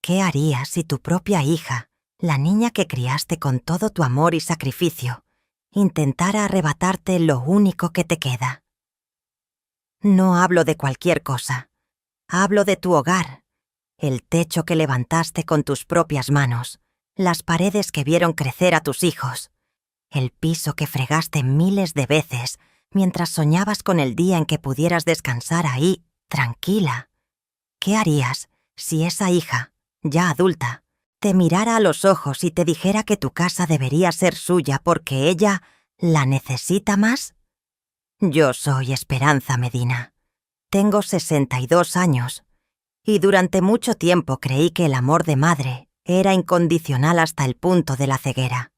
¿Qué harías si tu propia hija, la niña que criaste con todo tu amor y sacrificio, intentara arrebatarte lo único que te queda? No hablo de cualquier cosa. Hablo de tu hogar, el techo que levantaste con tus propias manos, las paredes que vieron crecer a tus hijos, el piso que fregaste miles de veces mientras soñabas con el día en que pudieras descansar ahí, tranquila. ¿Qué harías si esa hija, ya adulta, te mirara a los ojos y te dijera que tu casa debería ser suya porque ella la necesita más? Yo soy Esperanza Medina. Tengo 62 años y durante mucho tiempo creí que el amor de madre era incondicional hasta el punto de la ceguera.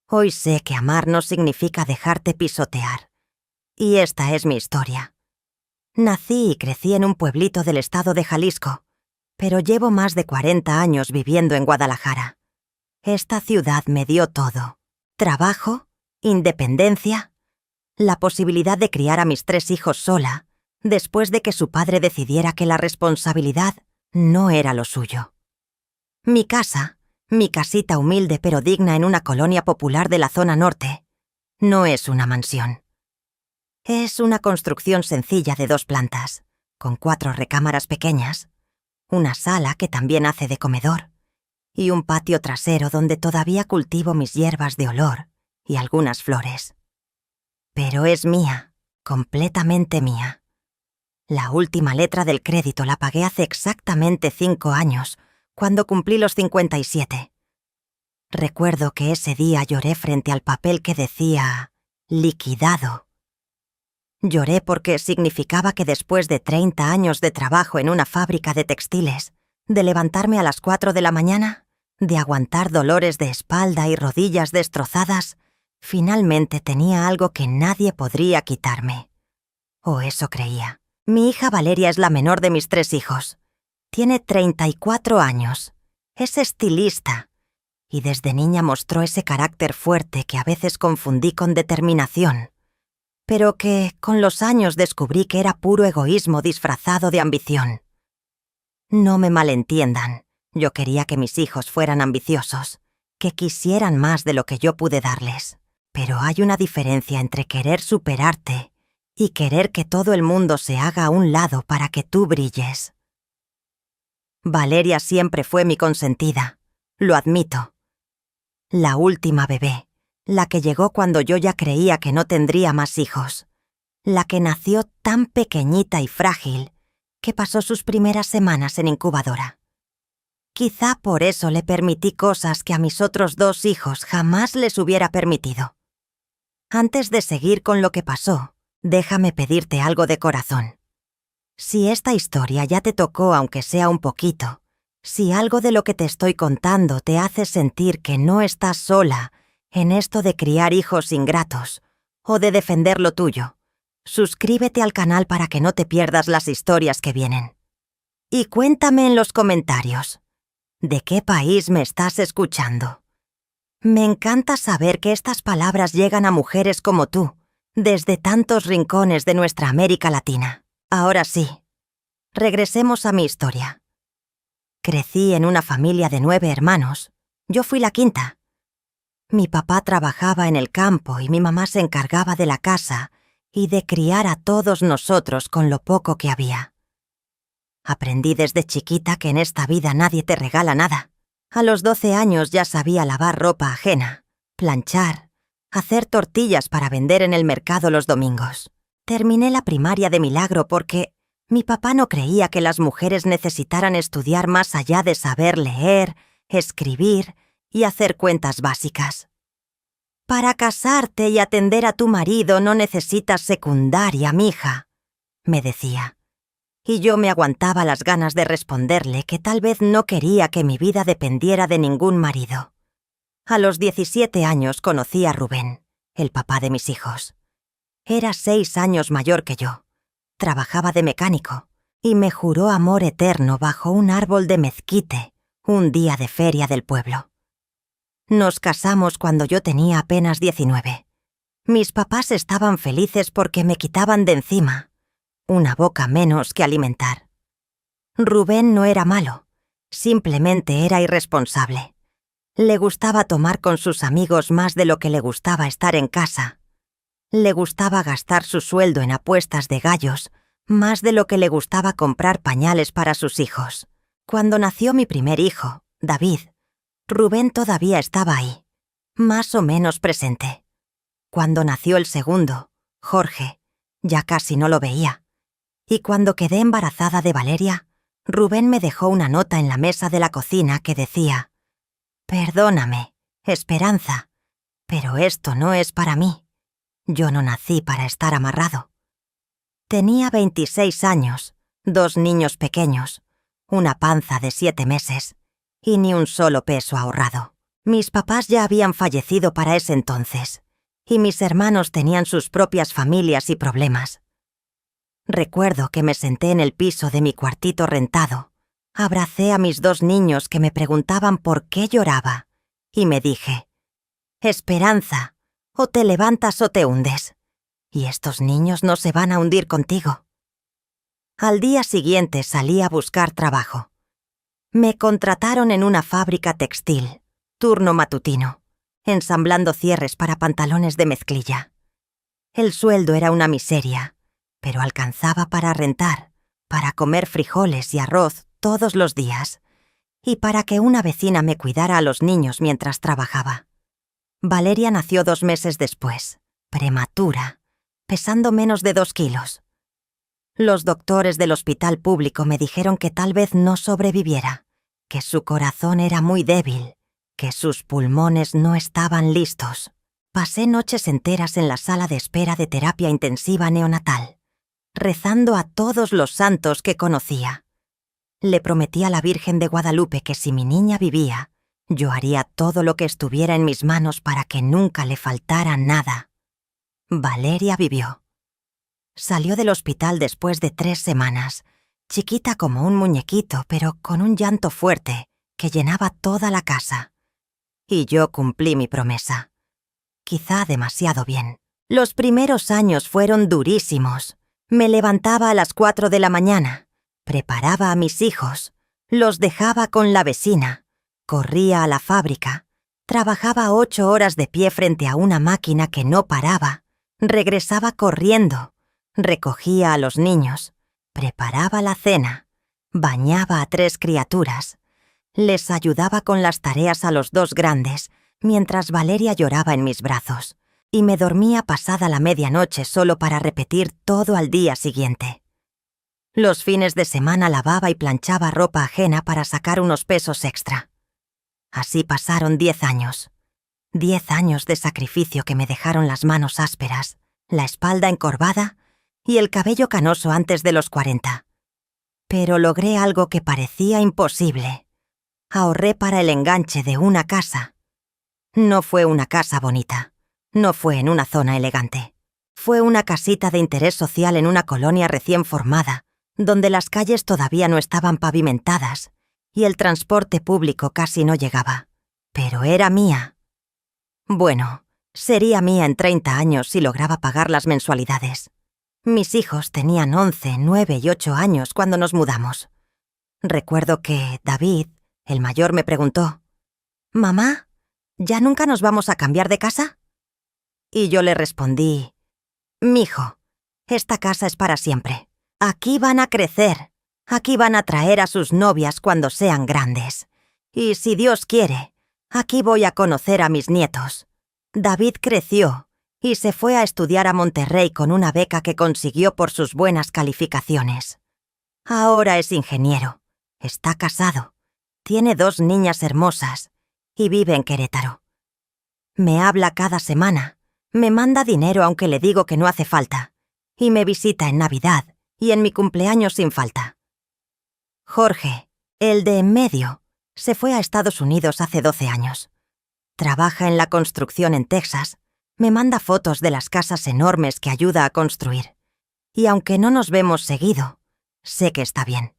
Hoy sé que amar no significa dejarte pisotear. Y esta es mi historia. Nací y crecí en un pueblito del estado de Jalisco, pero llevo más de 40 años viviendo en Guadalajara. Esta ciudad me dio todo: trabajo, independencia, la posibilidad de criar a mis 3 hijos sola, después de que su padre decidiera que la responsabilidad no era lo suyo. Mi casa, mi casita humilde pero digna en una colonia popular de la zona norte, no es una mansión. Es una construcción sencilla de 2 plantas, con 4 recámaras pequeñas, una sala que también hace de comedor, y un patio trasero donde todavía cultivo mis hierbas de olor y algunas flores. Pero es mía, completamente mía. La última letra del crédito la pagué hace exactamente 5 años, cuando cumplí los 57. Recuerdo que ese día lloré frente al papel que decía liquidado. Lloré porque significaba que después de 30 años de trabajo en una fábrica de textiles, de levantarme a las 4 de la mañana, de aguantar dolores de espalda y rodillas destrozadas, finalmente tenía algo que nadie podría quitarme. O eso creía. Mi hija Valeria es la menor de mis 3 hijos. Tiene 34 años. Es estilista. Y desde niña mostró ese carácter fuerte que a veces confundí con determinación, pero que con los años descubrí que era puro egoísmo disfrazado de ambición. No me malentiendan, yo quería que mis hijos fueran ambiciosos, que quisieran más de lo que yo pude darles. Pero hay una diferencia entre querer superarte y querer que todo el mundo se haga a un lado para que tú brilles. Valeria siempre fue mi consentida, lo admito. La última bebé, la que llegó cuando yo ya creía que no tendría más hijos, la que nació tan pequeñita y frágil que pasó sus primeras semanas en incubadora. Quizá por eso le permití cosas que a mis otros 2 hijos jamás les hubiera permitido. Antes de seguir con lo que pasó, déjame pedirte algo de corazón. Si esta historia ya te tocó aunque sea un poquito, si algo de lo que te estoy contando te hace sentir que no estás sola en esto de criar hijos ingratos o de defender lo tuyo, suscríbete al canal para que no te pierdas las historias que vienen. Y cuéntame en los comentarios, ¿de qué país me estás escuchando? Me encanta saber que estas palabras llegan a mujeres como tú, desde tantos rincones de nuestra América Latina. Ahora sí, regresemos a mi historia. Crecí en una familia de 9 hermanos. Yo fui la quinta. Mi papá trabajaba en el campo y mi mamá se encargaba de la casa y de criar a todos nosotros con lo poco que había. Aprendí desde chiquita que en esta vida nadie te regala nada. A los 12 años ya sabía lavar ropa ajena, planchar, hacer tortillas para vender en el mercado los domingos. Terminé la primaria de milagro porque mi papá no creía que las mujeres necesitaran estudiar más allá de saber leer, escribir y hacer cuentas básicas. Para casarte y atender a tu marido no necesitas secundaria, mija, me decía. Y yo me aguantaba las ganas de responderle que tal vez no quería que mi vida dependiera de ningún marido. A los 17 años conocí a Rubén, el papá de mis hijos. Era 6 años mayor que yo. Trabajaba de mecánico y me juró amor eterno bajo un árbol de mezquite, un día de feria del pueblo. Nos casamos cuando yo tenía apenas 19. Mis papás estaban felices porque me quitaban de encima una boca menos que alimentar. Rubén no era malo. Simplemente era irresponsable. Le gustaba tomar con sus amigos más de lo que le gustaba estar en casa. Le gustaba gastar su sueldo en apuestas de gallos, más de lo que le gustaba comprar pañales para sus hijos. Cuando nació mi primer hijo, David, Rubén todavía estaba ahí, más o menos presente. Cuando nació el segundo, Jorge, ya casi no lo veía. Y cuando quedé embarazada de Valeria, Rubén me dejó una nota en la mesa de la cocina que decía: «Perdóname, Esperanza, pero esto no es para mí. Yo no nací para estar amarrado». Tenía 26 años, 2 niños pequeños, una panza de 7 meses y ni un solo peso ahorrado. Mis papás ya habían fallecido para ese entonces, y mis hermanos tenían sus propias familias y problemas. Recuerdo que me senté en el piso de mi cuartito rentado, abracé a mis 2 niños que me preguntaban por qué lloraba, y me dije: «Esperanza, o te levantas o te hundes, y estos niños no se van a hundir contigo». Al día siguiente salí a buscar trabajo. Me contrataron en una fábrica textil, turno matutino, ensamblando cierres para pantalones de mezclilla. El sueldo era una miseria, pero alcanzaba para rentar, para comer frijoles y arroz todos los días, y para que una vecina me cuidara a los niños mientras trabajaba. Valeria nació 2 meses después, prematura, pesando menos de 2 kilos. Los doctores del hospital público me dijeron que tal vez no sobreviviera, que su corazón era muy débil, que sus pulmones no estaban listos. Pasé noches enteras en la sala de espera de terapia intensiva neonatal, rezando a todos los santos que conocía. Le prometí a la Virgen de Guadalupe que si mi niña vivía, yo haría todo lo que estuviera en mis manos para que nunca le faltara nada. Valeria vivió. Salió del hospital después de 3 semanas, chiquita como un muñequito, pero con un llanto fuerte que llenaba toda la casa. Y yo cumplí mi promesa. Quizá demasiado bien. Los primeros años fueron durísimos. Me levantaba a las 4 de la mañana, preparaba a mis hijos, los dejaba con la vecina, corría a la fábrica, trabajaba 8 horas de pie frente a una máquina que no paraba, regresaba corriendo, recogía a los niños, preparaba la cena, bañaba a 3 criaturas, les ayudaba con las tareas a los 2 grandes, mientras Valeria lloraba en mis brazos, y me dormía pasada la medianoche solo para repetir todo al día siguiente. Los fines de semana lavaba y planchaba ropa ajena para sacar unos pesos extra. Así pasaron 10 años. 10 años de sacrificio que me dejaron las manos ásperas, la espalda encorvada y el cabello canoso antes de los 40. Pero logré algo que parecía imposible. Ahorré para el enganche de una casa. No fue una casa bonita. No fue en una zona elegante. Fue una casita de interés social en una colonia recién formada, donde las calles todavía no estaban pavimentadas y el transporte público casi no llegaba. Pero era mía. Bueno, sería mía en 30 años si lograba pagar las mensualidades. Mis hijos tenían 11, 9 y 8 años cuando nos mudamos. Recuerdo que David, el mayor, me preguntó: «Mamá, ¿ya nunca nos vamos a cambiar de casa?» Y yo le respondí: «Mijo, esta casa es para siempre. Aquí van a crecer. Aquí van a traer a sus novias cuando sean grandes. Y si Dios quiere, aquí voy a conocer a mis nietos». David creció y se fue a estudiar a Monterrey con una beca que consiguió por sus buenas calificaciones. Ahora es ingeniero, está casado, tiene 2 niñas hermosas y vive en Querétaro. Me habla cada semana. Me manda dinero aunque le digo que no hace falta, y me visita en Navidad y en mi cumpleaños sin falta. Jorge, el de en medio, se fue a Estados Unidos hace 12 años. Trabaja en la construcción en Texas, me manda fotos de las casas enormes que ayuda a construir, y aunque no nos vemos seguido, sé que está bien.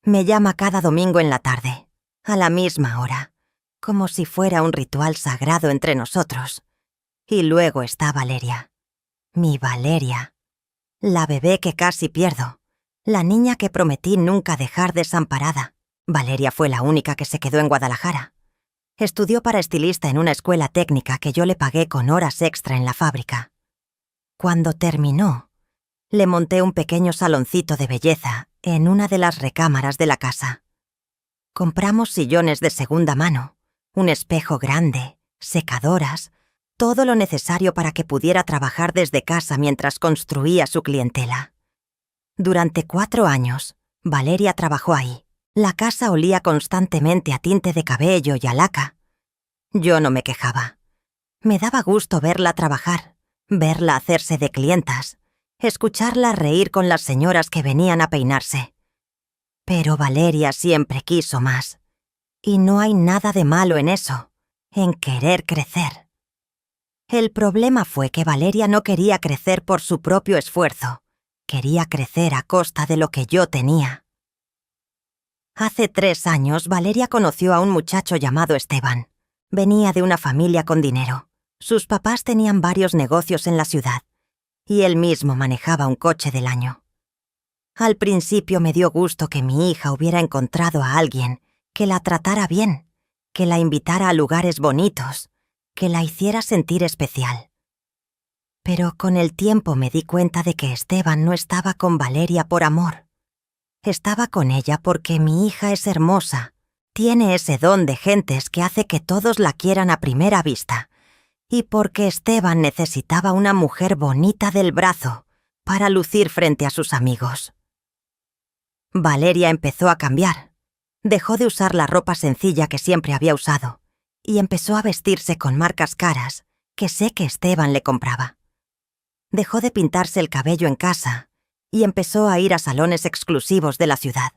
Me llama cada domingo en la tarde, a la misma hora, como si fuera un ritual sagrado entre nosotros. Y luego está Valeria. Mi Valeria. La bebé que casi pierdo. La niña que prometí nunca dejar desamparada. Valeria fue la única que se quedó en Guadalajara. Estudió para estilista en una escuela técnica que yo le pagué con horas extra en la fábrica. Cuando terminó, le monté un pequeño saloncito de belleza en una de las recámaras de la casa. Compramos sillones de segunda mano, un espejo grande, secadoras, todo lo necesario para que pudiera trabajar desde casa mientras construía su clientela. Durante 4 años, Valeria trabajó ahí. La casa olía constantemente a tinte de cabello y a laca. Yo no me quejaba. Me daba gusto verla trabajar, verla hacerse de clientas, escucharla reír con las señoras que venían a peinarse. Pero Valeria siempre quiso más. Y no hay nada de malo en eso, en querer crecer. El problema fue que Valeria no quería crecer por su propio esfuerzo. Quería crecer a costa de lo que yo tenía. Hace 3 años, Valeria conoció a un muchacho llamado Esteban. Venía de una familia con dinero. Sus papás tenían varios negocios en la ciudad, y él mismo manejaba un coche del año. Al principio me dio gusto que mi hija hubiera encontrado a alguien que la tratara bien, que la invitara a lugares bonitos, que la hiciera sentir especial. Pero con el tiempo me di cuenta de que Esteban no estaba con Valeria por amor. Estaba con ella porque mi hija es hermosa, tiene ese don de gentes que hace que todos la quieran a primera vista, y porque Esteban necesitaba una mujer bonita del brazo para lucir frente a sus amigos. Valeria empezó a cambiar. Dejó de usar la ropa sencilla que siempre había usado y empezó a vestirse con marcas caras que sé que Esteban le compraba. Dejó de pintarse el cabello en casa y empezó a ir a salones exclusivos de la ciudad.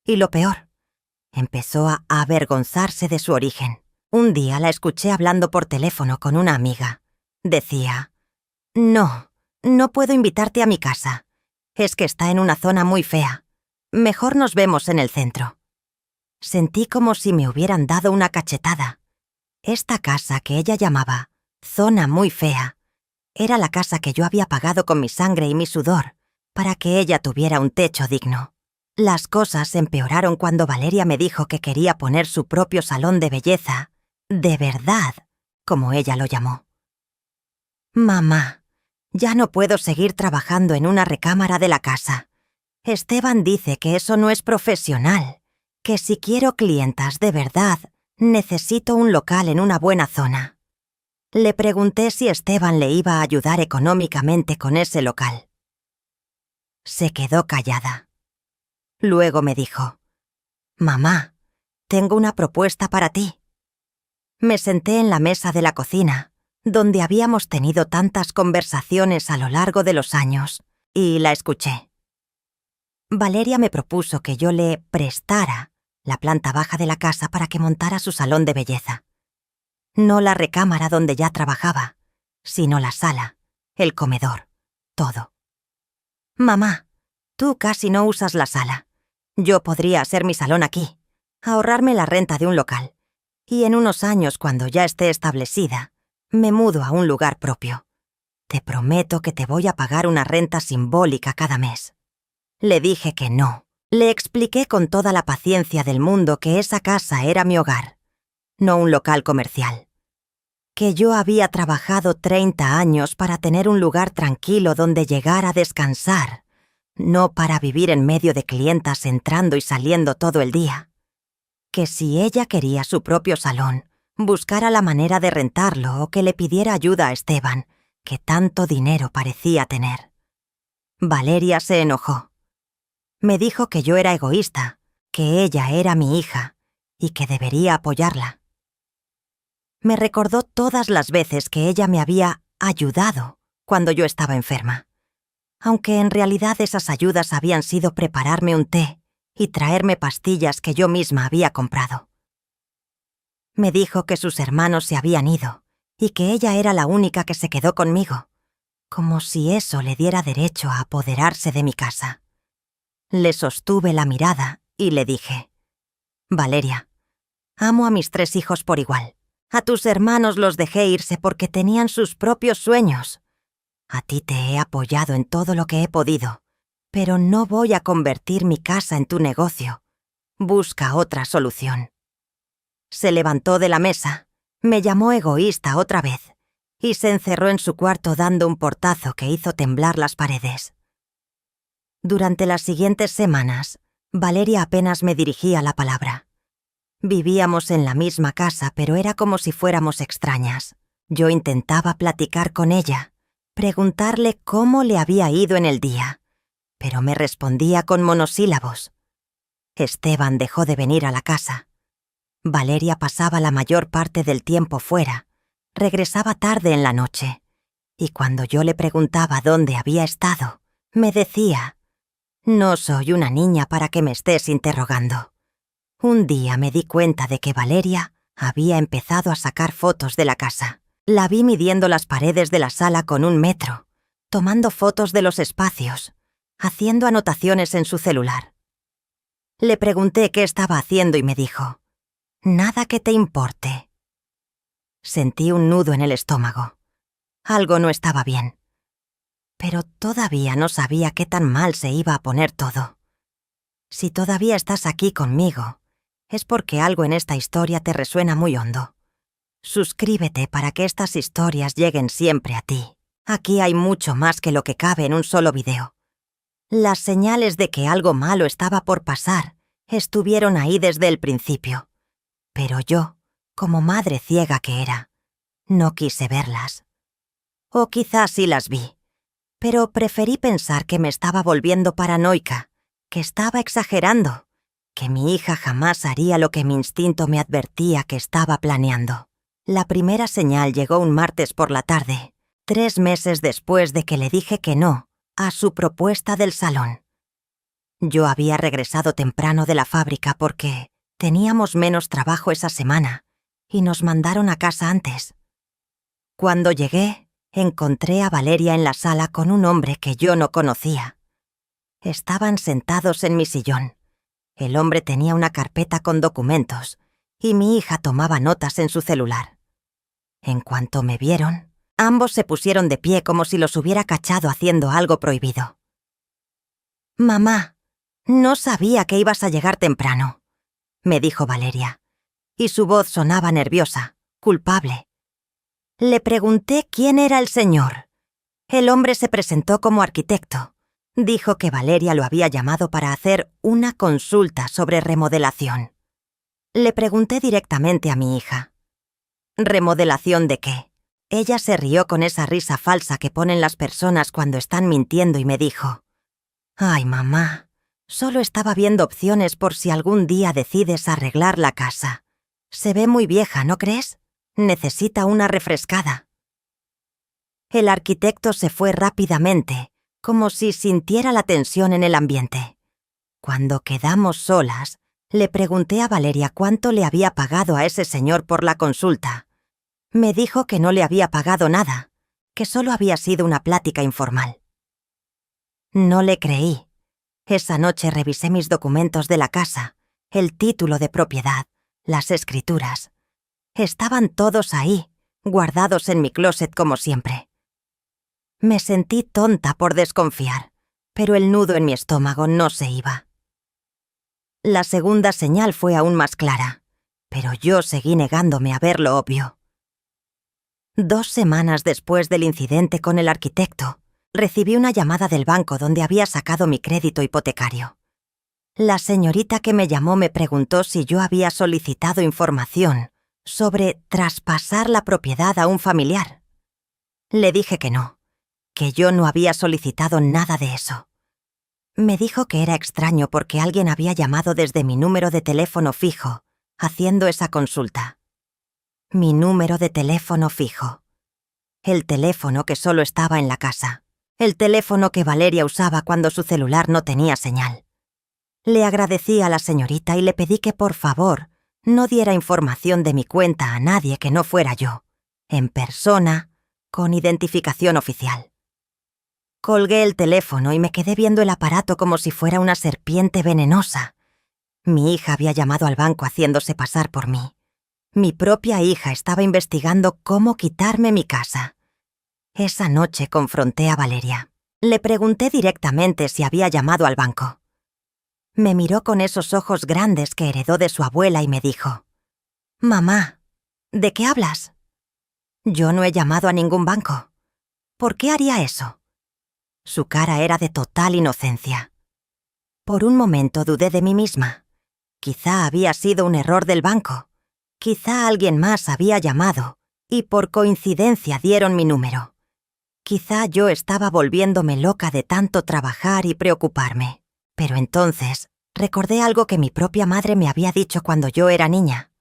Y lo peor, empezó a avergonzarse de su origen. Un día la escuché hablando por teléfono con una amiga. Decía: No puedo invitarte a mi casa. Es que está en una zona muy fea. Mejor nos vemos en el centro. Sentí como si me hubieran dado una cachetada. Esta casa que ella llamaba zona muy fea era la casa que yo había pagado con mi sangre y mi sudor para que ella tuviera un techo digno. Las cosas empeoraron cuando Valeria me dijo que quería poner su propio salón de belleza, de verdad, como ella lo llamó. Mamá, ya no puedo seguir trabajando en una recámara de la casa. Esteban dice que eso no es profesional, que si quiero clientas de verdad, necesito un local en una buena zona. Le pregunté si Esteban le iba a ayudar económicamente con ese local. Se quedó callada. Luego me dijo: Mamá, tengo una propuesta para ti. Me senté en la mesa de la cocina, donde habíamos tenido tantas conversaciones a lo largo de los años, y la escuché. Valeria me propuso que yo le prestara la planta baja de la casa para que montara su salón de belleza. No la recámara donde ya trabajaba, sino la sala, el comedor, todo. Mamá, tú casi no usas la sala. Yo podría hacer mi salón aquí, ahorrarme la renta de un local, y en unos años, cuando ya esté establecida, me mudo a un lugar propio. Te prometo que te voy a pagar una renta simbólica cada mes. Le dije que no. Le expliqué con toda la paciencia del mundo que esa casa era mi hogar, no un local comercial. Que yo había trabajado 30 años para tener un lugar tranquilo donde llegar a descansar, no para vivir en medio de clientas entrando y saliendo todo el día. Que si ella quería su propio salón, buscara la manera de rentarlo o que le pidiera ayuda a Esteban, que tanto dinero parecía tener. Valeria se enojó. Me dijo que yo era egoísta, que ella era mi hija y que debería apoyarla. Me recordó todas las veces que ella me había ayudado cuando yo estaba enferma, aunque en realidad esas ayudas habían sido prepararme un té y traerme pastillas que yo misma había comprado. Me dijo que sus hermanos se habían ido y que ella era la única que se quedó conmigo, como si eso le diera derecho a apoderarse de mi casa. Le sostuve la mirada y le dije: Valeria, amo a mis 3 hijos por igual. A tus hermanos los dejé irse porque tenían sus propios sueños. A ti te he apoyado en todo lo que he podido, pero no voy a convertir mi casa en tu negocio. Busca otra solución. Se levantó de la mesa, me llamó egoísta otra vez y se encerró en su cuarto dando un portazo que hizo temblar las paredes. Durante las siguientes semanas, Valeria apenas me dirigía la palabra. Vivíamos en la misma casa, pero era como si fuéramos extrañas. Yo intentaba platicar con ella, preguntarle cómo le había ido en el día, pero me respondía con monosílabos. Esteban dejó de venir a la casa. Valeria pasaba la mayor parte del tiempo fuera, regresaba tarde en la noche, y cuando yo le preguntaba dónde había estado, me decía: «No soy una niña para que me estés interrogando». Un día me di cuenta de que Valeria había empezado a sacar fotos de la casa. La vi midiendo las paredes de la sala con 1 metro, tomando fotos de los espacios, haciendo anotaciones en su celular. Le pregunté qué estaba haciendo y me dijo: «Nada que te importe». Sentí un nudo en el estómago. Algo no estaba bien. Pero todavía no sabía qué tan mal se iba a poner todo. Si todavía estás aquí conmigo, es porque algo en esta historia te resuena muy hondo. Suscríbete para que estas historias lleguen siempre a ti. Aquí hay mucho más que lo que cabe en un solo video. Las señales de que algo malo estaba por pasar estuvieron ahí desde el principio. Pero yo, como madre ciega que era, no quise verlas. O quizás sí las vi, pero preferí pensar que me estaba volviendo paranoica, que estaba exagerando, que mi hija jamás haría lo que mi instinto me advertía que estaba planeando. La primera señal llegó un martes por la tarde, 3 meses después de que le dije que no a su propuesta del salón. Yo había regresado temprano de la fábrica porque teníamos menos trabajo esa semana y nos mandaron a casa antes. Cuando llegué, encontré a Valeria en la sala con un hombre que yo no conocía. Estaban sentados en mi sillón. El hombre tenía una carpeta con documentos y mi hija tomaba notas en su celular. En cuanto me vieron, ambos se pusieron de pie como si los hubiera cachado haciendo algo prohibido. «Mamá, no sabía que ibas a llegar temprano», me dijo Valeria, y su voz sonaba nerviosa, culpable. Le pregunté quién era el señor. El hombre se presentó como arquitecto. Dijo que Valeria lo había llamado para hacer una consulta sobre remodelación. Le pregunté directamente a mi hija: ¿remodelación de qué? Ella se rió con esa risa falsa que ponen las personas cuando están mintiendo y me dijo: «Ay, mamá, solo estaba viendo opciones por si algún día decides arreglar la casa. Se ve muy vieja, ¿no crees? Necesita una refrescada». El arquitecto se fue rápidamente, como si sintiera la tensión en el ambiente. Cuando quedamos solas, le pregunté a Valeria cuánto le había pagado a ese señor por la consulta. Me dijo que no le había pagado nada, que solo había sido una plática informal. No le creí. Esa noche revisé mis documentos de la casa, el título de propiedad, las escrituras. Estaban todos ahí, guardados en mi closet como siempre. Me sentí tonta por desconfiar, pero el nudo en mi estómago no se iba. La segunda señal fue aún más clara, pero yo seguí negándome a ver lo obvio. 2 semanas después del incidente con el arquitecto, recibí una llamada del banco donde había sacado mi crédito hipotecario. La señorita que me llamó me preguntó si yo había solicitado información sobre traspasar la propiedad a un familiar. Le dije que no, que yo no había solicitado nada de eso. Me dijo que era extraño porque alguien había llamado desde mi número de teléfono fijo, haciendo esa consulta. Mi número de teléfono fijo. El teléfono que solo estaba en la casa. El teléfono que Valeria usaba cuando su celular no tenía señal. Le agradecí a la señorita y le pedí que por favor no diera información de mi cuenta a nadie que no fuera yo, en persona, con identificación oficial. Colgué el teléfono y me quedé viendo el aparato como si fuera una serpiente venenosa. Mi hija había llamado al banco haciéndose pasar por mí. Mi propia hija estaba investigando cómo quitarme mi casa. Esa noche confronté a Valeria. Le pregunté directamente si había llamado al banco. Me miró con esos ojos grandes que heredó de su abuela y me dijo: «Mamá, ¿de qué hablas? Yo no he llamado a ningún banco. ¿Por qué haría eso?» Su cara era de total inocencia. Por un momento dudé de mí misma. Quizá había sido un error del banco. Quizá alguien más había llamado y por coincidencia dieron mi número. Quizá yo estaba volviéndome loca de tanto trabajar y preocuparme. Pero entonces recordé algo que mi propia madre me había dicho cuando yo era niña.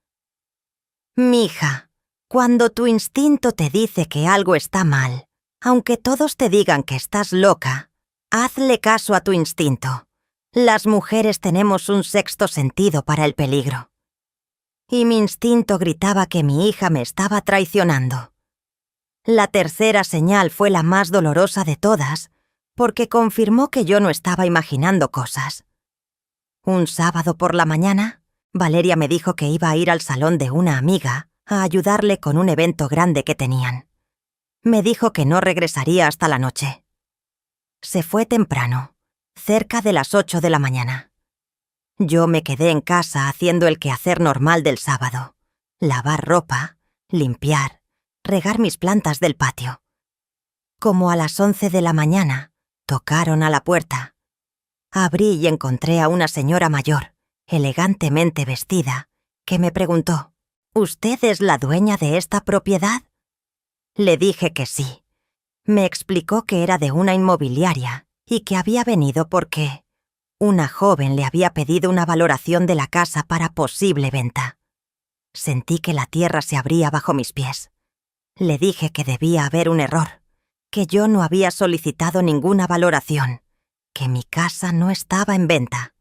«Mija, cuando tu instinto te dice que algo está mal, aunque todos te digan que estás loca, hazle caso a tu instinto. Las mujeres tenemos un sexto sentido para el peligro». Y mi instinto gritaba que mi hija me estaba traicionando. La tercera señal fue la más dolorosa de todas, porque confirmó que yo no estaba imaginando cosas. Un sábado por la mañana, Valeria me dijo que iba a ir al salón de una amiga a ayudarle con un evento grande que tenían. Me dijo que no regresaría hasta la noche. Se fue temprano, cerca de las 8 de la mañana. Yo me quedé en casa haciendo el quehacer normal del sábado: lavar ropa, limpiar, regar mis plantas del patio. Como a las 11 de la mañana, tocaron a la puerta. Abrí y encontré a una señora mayor, elegantemente vestida, que me preguntó: «¿Usted es la dueña de esta propiedad?» Le dije que sí. Me explicó que era de una inmobiliaria y que había venido porque una joven le había pedido una valoración de la casa para posible venta. Sentí que la tierra se abría bajo mis pies. Le dije que debía haber un error, que yo no había solicitado ninguna valoración, que mi casa no estaba en venta.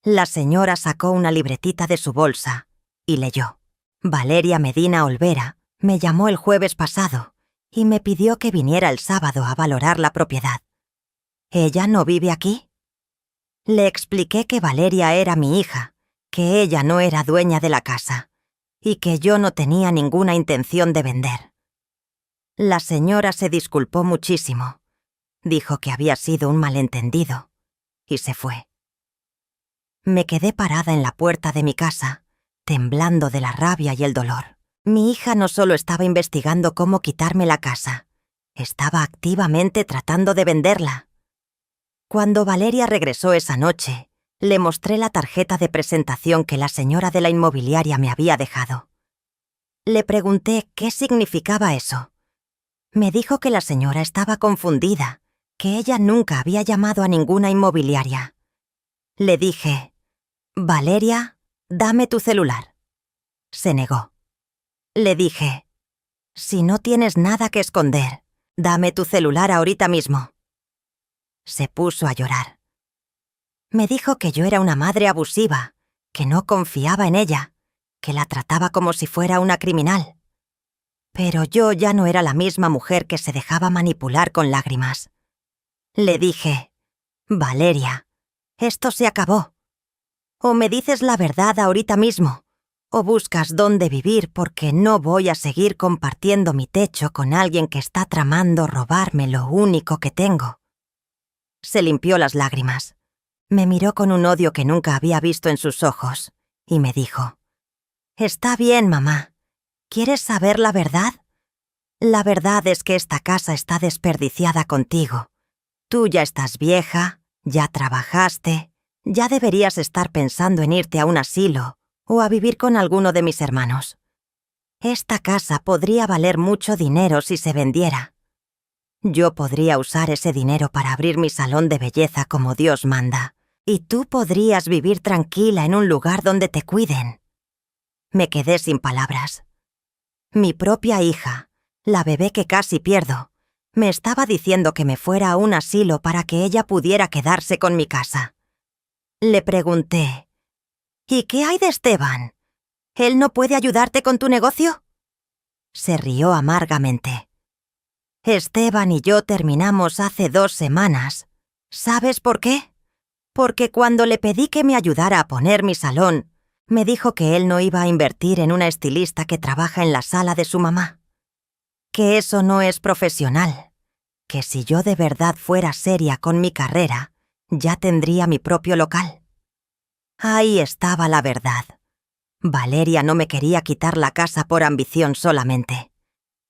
La señora sacó una libretita de su bolsa y leyó: «Valeria Medina Olvera me llamó el jueves pasado y me pidió que viniera el sábado a valorar la propiedad. ¿Ella no vive aquí?» Le expliqué que Valeria era mi hija, que ella no era dueña de la casa y que yo no tenía ninguna intención de vender. La señora se disculpó muchísimo. Dijo que había sido un malentendido y se fue. Me quedé parada en la puerta de mi casa, temblando de la rabia y el dolor. Mi hija no solo estaba investigando cómo quitarme la casa, estaba activamente tratando de venderla. Cuando Valeria regresó esa noche, le mostré la tarjeta de presentación que la señora de la inmobiliaria me había dejado. Le pregunté qué significaba eso. Me dijo que la señora estaba confundida, que ella nunca había llamado a ninguna inmobiliaria. Le dije: «Valeria, dame tu celular». Se negó. Le dije: «Si no tienes nada que esconder, dame tu celular ahorita mismo». Se puso a llorar. Me dijo que yo era una madre abusiva, que no confiaba en ella, que la trataba como si fuera una criminal. Pero yo ya no era la misma mujer que se dejaba manipular con lágrimas. Le dije: «Valeria, esto se acabó. O me dices la verdad ahorita mismo, o buscas dónde vivir, porque no voy a seguir compartiendo mi techo con alguien que está tramando robarme lo único que tengo». Se limpió las lágrimas. Me miró con un odio que nunca había visto en sus ojos y me dijo: «Está bien, mamá. ¿Quieres saber la verdad? La verdad es que esta casa está desperdiciada contigo. Tú ya estás vieja, ya trabajaste, ya deberías estar pensando en irte a un asilo o a vivir con alguno de mis hermanos. Esta casa podría valer mucho dinero si se vendiera. Yo podría usar ese dinero para abrir mi salón de belleza como Dios manda, y tú podrías vivir tranquila en un lugar donde te cuiden». Me quedé sin palabras. Mi propia hija, la bebé que casi pierdo, me estaba diciendo que me fuera a un asilo para que ella pudiera quedarse con mi casa. Le pregunté: «¿Y qué hay de Esteban? ¿Él no puede ayudarte con tu negocio?». Se rió amargamente. «Esteban y yo terminamos hace 2 semanas. ¿Sabes por qué? Porque cuando le pedí que me ayudara a poner mi salón, me dijo que él no iba a invertir en una estilista que trabaja en la sala de su mamá. Que eso no es profesional. Que si yo de verdad fuera seria con mi carrera, ya tendría mi propio local. Ahí estaba la verdad. Valeria no me quería quitar la casa por ambición solamente.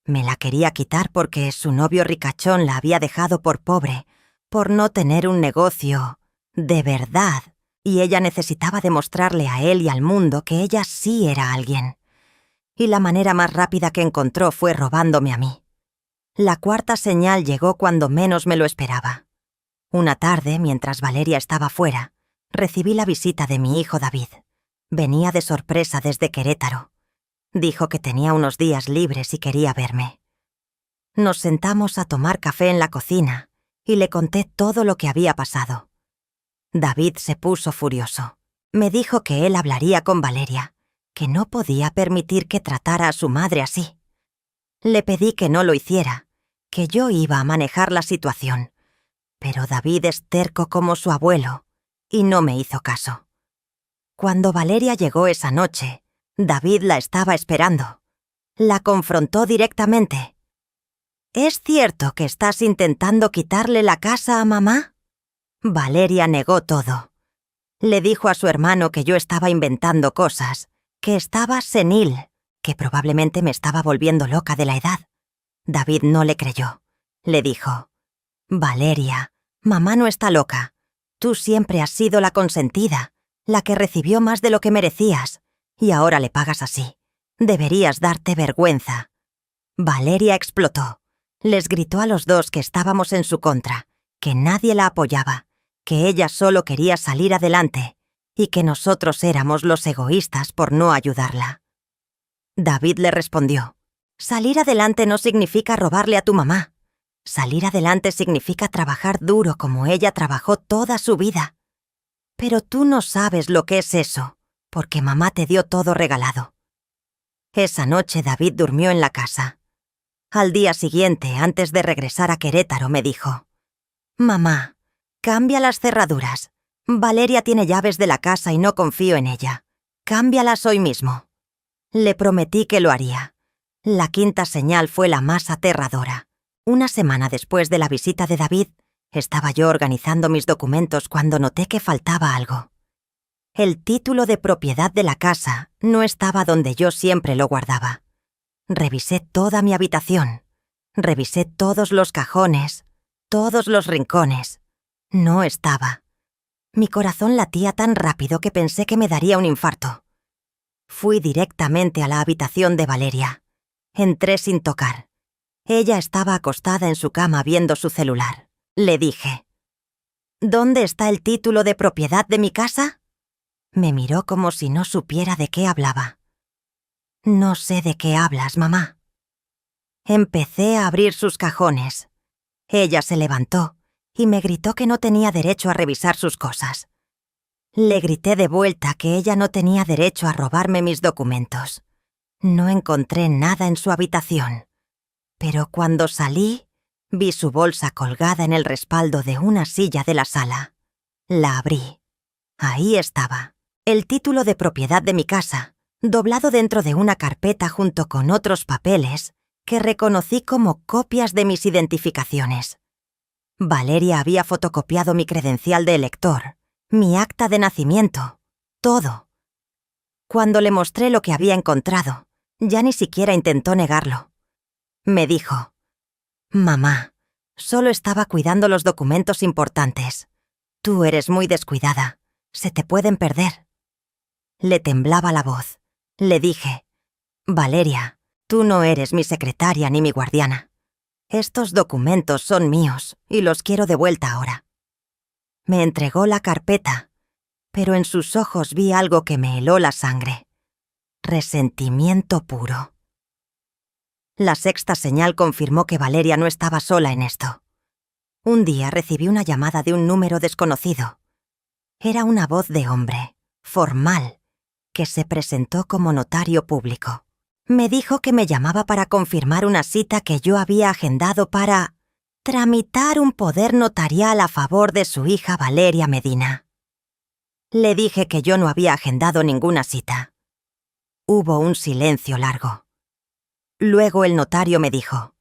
Me la quería quitar porque su novio ricachón la había dejado por pobre, por no tener un negocio de verdad, y ella necesitaba demostrarle a él y al mundo que ella sí era alguien. Y la manera más rápida que encontró fue robándome a mí. La cuarta señal llegó cuando menos me lo esperaba. Una tarde, mientras Valeria estaba fuera, recibí la visita de mi hijo David. Venía de sorpresa desde Querétaro. Dijo que tenía unos días libres y quería verme. Nos sentamos a tomar café en la cocina y le conté todo lo que había pasado. David se puso furioso. Me dijo que él hablaría con Valeria, que no podía permitir que tratara a su madre así. Le pedí que no lo hiciera, que yo iba a manejar la situación. Pero David es terco como su abuelo, y no me hizo caso. Cuando Valeria llegó esa noche, David la estaba esperando. La confrontó directamente. ¿Es cierto que estás intentando quitarle la casa a mamá? Valeria negó todo. Le dijo a su hermano que yo estaba inventando cosas, que estaba senil, que probablemente me estaba volviendo loca de la edad. David no le creyó. Le dijo: Valeria, mamá no está loca. Tú siempre has sido la consentida, la que recibió más de lo que merecías, y ahora le pagas así. Deberías darte vergüenza. Valeria explotó. Les gritó a los dos que estábamos en su contra, que nadie la apoyaba, que ella solo quería salir adelante y que nosotros éramos los egoístas por no ayudarla. David le respondió: salir adelante no significa robarle a tu mamá. Salir adelante significa trabajar duro como ella trabajó toda su vida. Pero tú no sabes lo que es eso, porque mamá te dio todo regalado. Esa noche David durmió en la casa. Al día siguiente, antes de regresar a Querétaro, me dijo: mamá, cambia las cerraduras. Valeria tiene llaves de la casa y no confío en ella. Cámbialas hoy mismo. Le prometí que lo haría. La quinta señal fue la más aterradora. Una semana después de la visita de David, estaba yo organizando mis documentos cuando noté que faltaba algo. El título de propiedad de la casa no estaba donde yo siempre lo guardaba. Revisé toda mi habitación. Revisé todos los cajones, todos los rincones. No estaba. Mi corazón latía tan rápido que pensé que me daría un infarto. Fui directamente a la habitación de Valeria. Entré sin tocar. Ella estaba acostada en su cama viendo su celular. Le dije: ¿dónde está el título de propiedad de mi casa? Me miró como si no supiera de qué hablaba. No sé de qué hablas, mamá. Empecé a abrir sus cajones. Ella se levantó y me gritó que no tenía derecho a revisar sus cosas. Le grité de vuelta que ella no tenía derecho a robarme mis documentos. No encontré nada en su habitación. Pero cuando salí, vi su bolsa colgada en el respaldo de una silla de la sala. La abrí. Ahí estaba, el título de propiedad de mi casa, doblado dentro de una carpeta junto con otros papeles que reconocí como copias de mis identificaciones. Valeria había fotocopiado mi credencial de elector, mi acta de nacimiento, todo. Cuando le mostré lo que había encontrado, ya ni siquiera intentó negarlo. Me dijo: mamá, solo estaba cuidando los documentos importantes. Tú eres muy descuidada. Se te pueden perder. Le temblaba la voz. Le dije: Valeria, tú no eres mi secretaria ni mi guardiana. Estos documentos son míos y los quiero de vuelta ahora. Me entregó la carpeta, pero en sus ojos vi algo que me heló la sangre. Resentimiento puro. La sexta señal confirmó que Valeria no estaba sola en esto. Un día recibí una llamada de un número desconocido. Era una voz de hombre, formal, que se presentó como notario público. Me dijo que me llamaba para confirmar una cita que yo había agendado para tramitar un poder notarial a favor de su hija Valeria Medina. Le dije que yo no había agendado ninguna cita. Hubo un silencio largo. Luego el notario me dijo: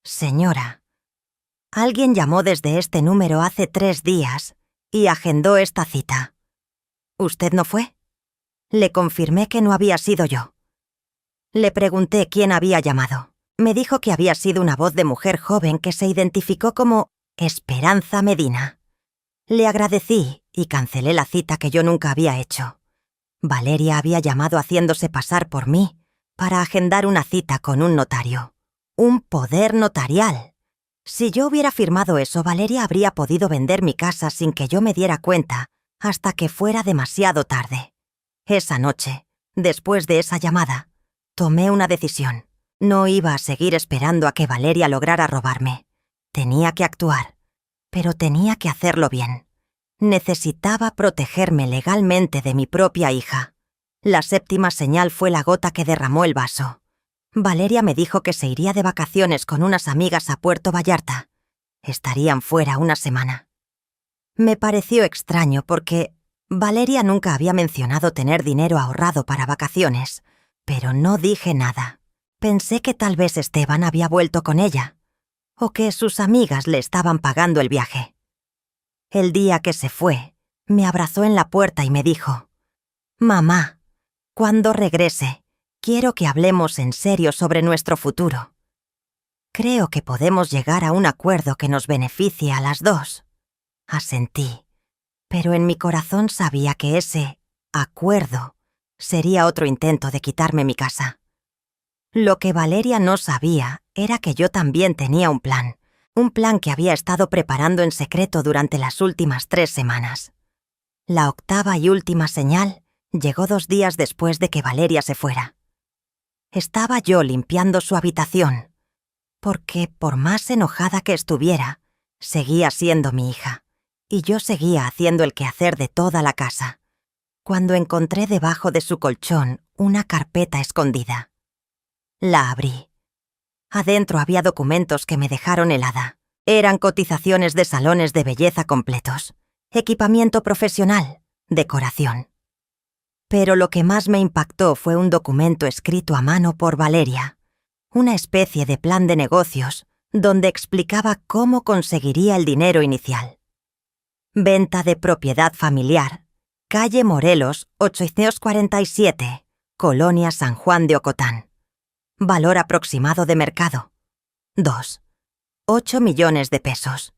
señora, alguien llamó desde este número hace 3 días y agendó esta cita. ¿Usted no fue? Le confirmé que no había sido yo. Le pregunté quién había llamado. Me dijo que había sido una voz de mujer joven que se identificó como Esperanza Medina. Le agradecí y cancelé la cita que yo nunca había hecho. Valeria había llamado haciéndose pasar por mí para agendar una cita con un notario. Un poder notarial. Si yo hubiera firmado eso, Valeria habría podido vender mi casa sin que yo me diera cuenta hasta que fuera demasiado tarde. Esa noche, después de esa llamada, tomé una decisión. No iba a seguir esperando a que Valeria lograra robarme. Tenía que actuar, pero tenía que hacerlo bien. Necesitaba protegerme legalmente de mi propia hija. La séptima señal fue la gota que derramó el vaso. Valeria me dijo que se iría de vacaciones con unas amigas a Puerto Vallarta. Estarían fuera una semana. Me pareció extraño porque Valeria nunca había mencionado tener dinero ahorrado para vacaciones, pero no dije nada. Pensé que tal vez Esteban había vuelto con ella, o que sus amigas le estaban pagando el viaje. El día que se fue, me abrazó en la puerta y me dijo: «Mamá, cuando regrese, quiero que hablemos en serio sobre nuestro futuro. Creo que podemos llegar a un acuerdo que nos beneficie a las dos». Asentí, pero en mi corazón sabía que ese acuerdo sería otro intento de quitarme mi casa. Lo que Valeria no sabía era que yo también tenía un plan que había estado preparando en secreto durante las últimas 3 semanas. La octava y última señal llegó 2 días después de que Valeria se fuera. Estaba yo limpiando su habitación, porque por más enojada que estuviera, seguía siendo mi hija, y yo seguía haciendo el quehacer de toda la casa, cuando encontré debajo de su colchón una carpeta escondida. La abrí. Adentro había documentos que me dejaron helada. Eran cotizaciones de salones de belleza completos, equipamiento profesional, decoración. Pero lo que más me impactó fue un documento escrito a mano por Valeria, una especie de plan de negocios donde explicaba cómo conseguiría el dinero inicial. Venta de propiedad familiar, calle Morelos, 847, Colonia San Juan de Ocotán. Valor aproximado de mercado: 8 millones de pesos.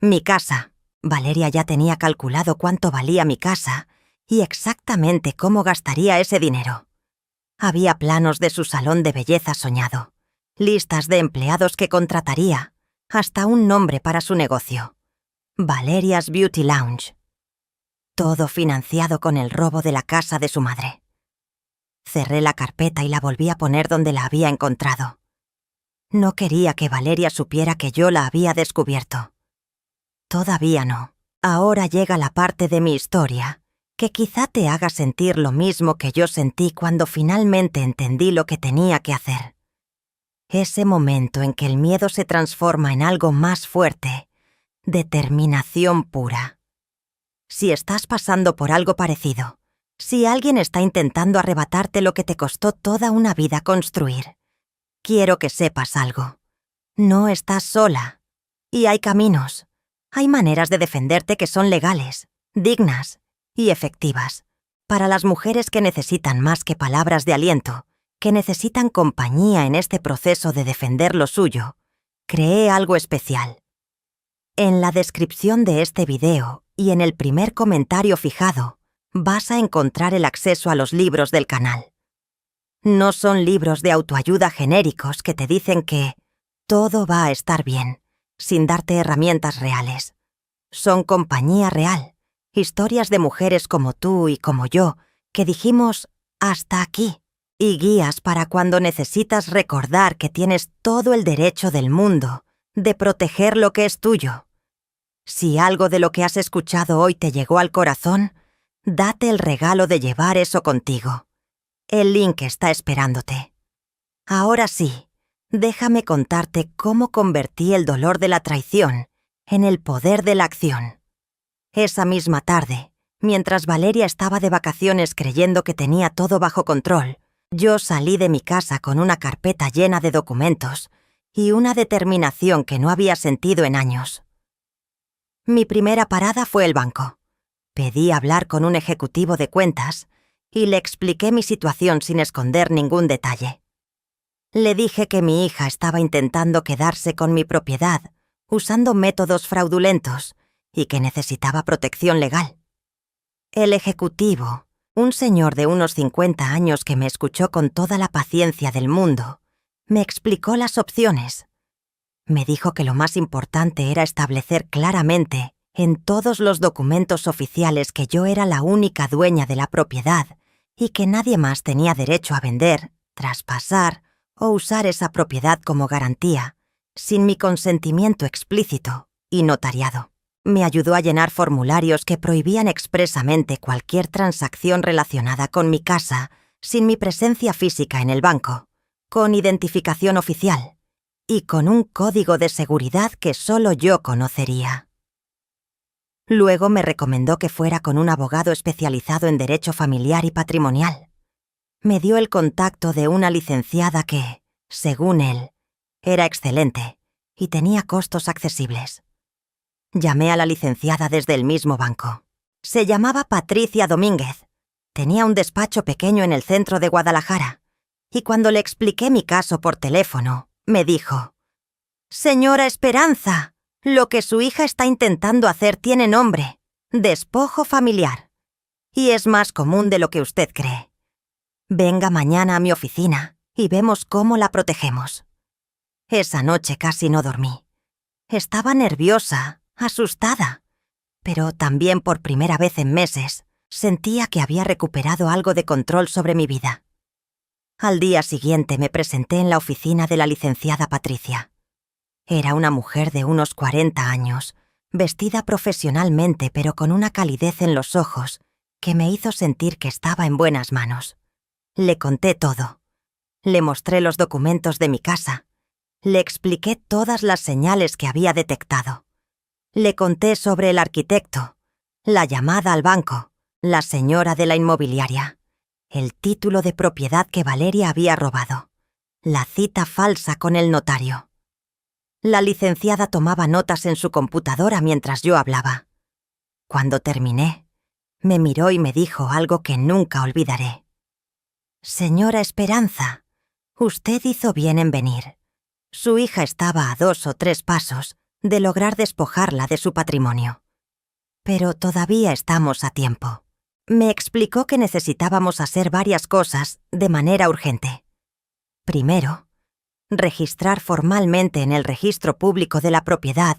Mi casa. Valeria ya tenía calculado cuánto valía mi casa y exactamente cómo gastaría ese dinero. Había planos de su salón de belleza soñado, listas de empleados que contrataría, hasta un nombre para su negocio: Valeria's Beauty Lounge. Todo financiado con el robo de la casa de su madre. Cerré la carpeta y la volví a poner donde la había encontrado. No quería que Valeria supiera que yo la había descubierto. Todavía no. Ahora llega la parte de mi historia que quizá te haga sentir lo mismo que yo sentí cuando finalmente entendí lo que tenía que hacer. Ese momento en que el miedo se transforma en algo más fuerte, determinación pura. Si estás pasando por algo parecido, si alguien está intentando arrebatarte lo que te costó toda una vida construir, quiero que sepas algo. No estás sola. Y hay caminos. Hay maneras de defenderte que son legales, dignas y efectivas. Para las mujeres que necesitan más que palabras de aliento, que necesitan compañía en este proceso de defender lo suyo, creé algo especial. En la descripción de este video y en el primer comentario fijado, vas a encontrar el acceso a los libros del canal. No son libros de autoayuda genéricos que te dicen que todo va a estar bien, sin darte herramientas reales. Son compañía real, historias de mujeres como tú y como yo, que dijimos hasta aquí, y guías para cuando necesitas recordar que tienes todo el derecho del mundo de proteger lo que es tuyo. Si algo de lo que has escuchado hoy te llegó al corazón, date el regalo de llevar eso contigo. El link está esperándote. Ahora sí, déjame contarte cómo convertí el dolor de la traición en el poder de la acción. Esa misma tarde, mientras Valeria estaba de vacaciones creyendo que tenía todo bajo control, yo salí de mi casa con una carpeta llena de documentos y una determinación que no había sentido en años. Mi primera parada fue el banco. Pedí hablar con un ejecutivo de cuentas y le expliqué mi situación sin esconder ningún detalle. Le dije que mi hija estaba intentando quedarse con mi propiedad usando métodos fraudulentos y que necesitaba protección legal. El ejecutivo, un señor de unos 50 años que me escuchó con toda la paciencia del mundo, me explicó las opciones. Me dijo que lo más importante era establecer claramente en todos los documentos oficiales que yo era la única dueña de la propiedad y que nadie más tenía derecho a vender, traspasar o usar esa propiedad como garantía, sin mi consentimiento explícito y notariado. Me ayudó a llenar formularios que prohibían expresamente cualquier transacción relacionada con mi casa sin mi presencia física en el banco, con identificación oficial y con un código de seguridad que solo yo conocería. Luego me recomendó que fuera con un abogado especializado en derecho familiar y patrimonial. Me dio el contacto de una licenciada que, según él, era excelente y tenía costos accesibles. Llamé a la licenciada desde el mismo banco. Se llamaba Patricia Domínguez. Tenía un despacho pequeño en el centro de Guadalajara, y cuando le expliqué mi caso por teléfono, me dijo: «Señora Esperanza, lo que su hija está intentando hacer tiene nombre, despojo familiar, y es más común de lo que usted cree. Venga mañana a mi oficina y vemos cómo la protegemos». Esa noche casi no dormí. Estaba nerviosa, asustada, pero también por primera vez en meses sentía que había recuperado algo de control sobre mi vida. Al día siguiente me presenté en la oficina de la licenciada Patricia. Era una mujer de unos 40 años, vestida profesionalmente pero con una calidez en los ojos que me hizo sentir que estaba en buenas manos. Le conté todo. Le mostré los documentos de mi casa. Le expliqué todas las señales que había detectado. Le conté sobre el arquitecto, la llamada al banco, la señora de la inmobiliaria, el título de propiedad que Valeria había robado, la cita falsa con el notario. La licenciada tomaba notas en su computadora mientras yo hablaba. Cuando terminé, me miró y me dijo algo que nunca olvidaré. «Señora Esperanza, usted hizo bien en venir. Su hija estaba a 2 o 3 pasos de lograr despojarla de su patrimonio. Pero todavía estamos a tiempo». Me explicó que necesitábamos hacer varias cosas de manera urgente. Primero, registrar formalmente en el registro público de la propiedad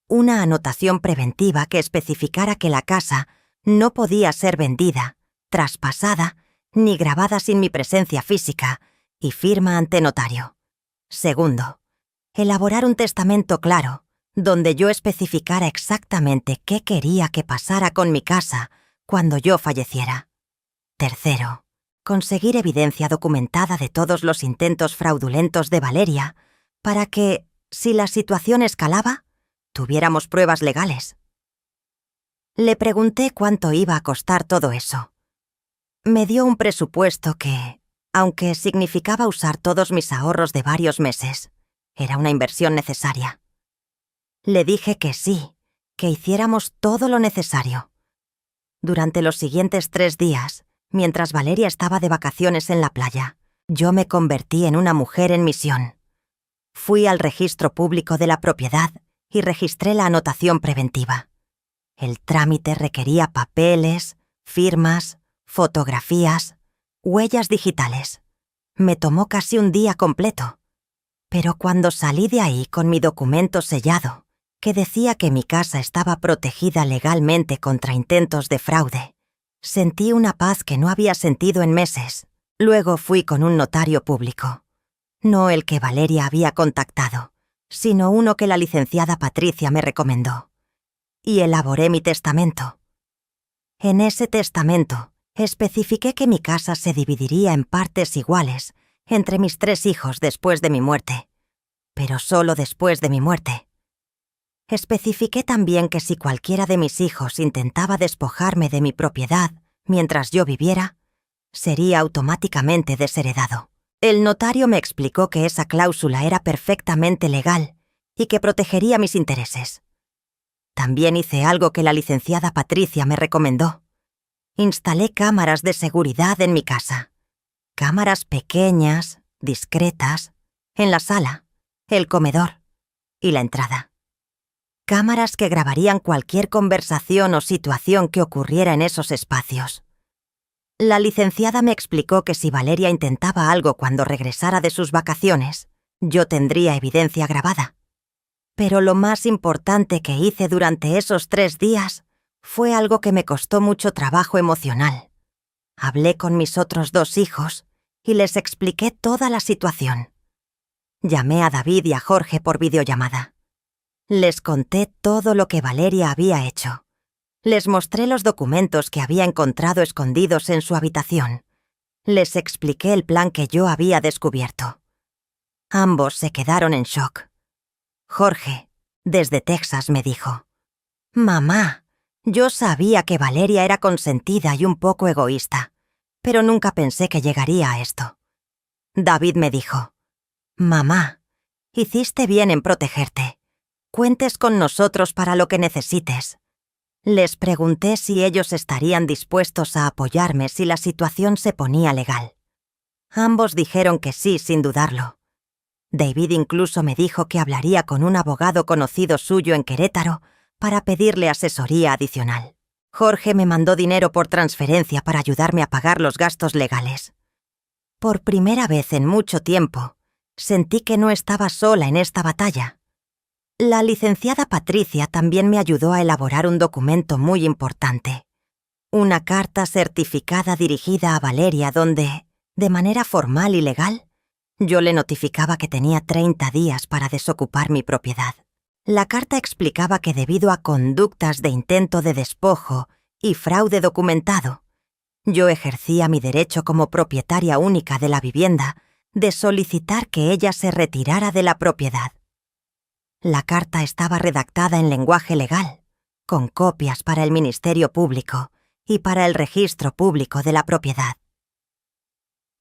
una anotación preventiva que especificara que la casa no podía ser vendida, traspasada ni grabada sin mi presencia física y firma ante notario. Segundo, elaborar un testamento claro donde yo especificara exactamente qué quería que pasara con mi casa cuando yo falleciera. Tercero, conseguir evidencia documentada de todos los intentos fraudulentos de Valeria para que, si la situación escalaba, tuviéramos pruebas legales. Le pregunté cuánto iba a costar todo eso. Me dio un presupuesto que, aunque significaba usar todos mis ahorros de varios meses, era una inversión necesaria. Le dije que sí, que hiciéramos todo lo necesario. Durante los siguientes 3 días, mientras Valeria estaba de vacaciones en la playa, yo me convertí en una mujer en misión. Fui al registro público de la propiedad y registré la anotación preventiva. El trámite requería papeles, firmas, fotografías, huellas digitales. Me tomó casi un día completo. Pero cuando salí de ahí con mi documento sellado, que decía que mi casa estaba protegida legalmente contra intentos de fraude, sentí una paz que no había sentido en meses. Luego fui con un notario público. No el que Valeria había contactado, sino uno que la licenciada Patricia me recomendó. Y elaboré mi testamento. En ese testamento, especifiqué que mi casa se dividiría en partes iguales entre mis 3 hijos después de mi muerte, pero solo después de mi muerte. Especifiqué también que si cualquiera de mis hijos intentaba despojarme de mi propiedad mientras yo viviera, sería automáticamente desheredado. El notario me explicó que esa cláusula era perfectamente legal y que protegería mis intereses. También hice algo que la licenciada Patricia me recomendó. Instalé cámaras de seguridad en mi casa. Cámaras pequeñas, discretas, en la sala, el comedor y la entrada. Cámaras que grabarían cualquier conversación o situación que ocurriera en esos espacios. La licenciada me explicó que si Valeria intentaba algo cuando regresara de sus vacaciones, yo tendría evidencia grabada. Pero lo más importante que hice durante esos 3 días fue algo que me costó mucho trabajo emocional. Hablé con mis otros 2 hijos y les expliqué toda la situación. Llamé a David y a Jorge por videollamada. Les conté todo lo que Valeria había hecho. Les mostré los documentos que había encontrado escondidos en su habitación. Les expliqué el plan que yo había descubierto. Ambos se quedaron en shock. Jorge, desde Texas, me dijo: «Mamá, yo sabía que Valeria era consentida y un poco egoísta, pero nunca pensé que llegaría a esto». David me dijo: «Mamá, hiciste bien en protegerte. Cuentes con nosotros para lo que necesites». Les pregunté si ellos estarían dispuestos a apoyarme si la situación se ponía legal. Ambos dijeron que sí, sin dudarlo. David incluso me dijo que hablaría con un abogado conocido suyo en Querétaro para pedirle asesoría adicional. Jorge me mandó dinero por transferencia para ayudarme a pagar los gastos legales. Por primera vez en mucho tiempo, sentí que no estaba sola en esta batalla. La licenciada Patricia también me ayudó a elaborar un documento muy importante. Una carta certificada dirigida a Valeria donde, de manera formal y legal, yo le notificaba que tenía 30 días para desocupar mi propiedad. La carta explicaba que debido a conductas de intento de despojo y fraude documentado, yo ejercía mi derecho como propietaria única de la vivienda de solicitar que ella se retirara de la propiedad. La carta estaba redactada en lenguaje legal, con copias para el Ministerio Público y para el Registro Público de la Propiedad.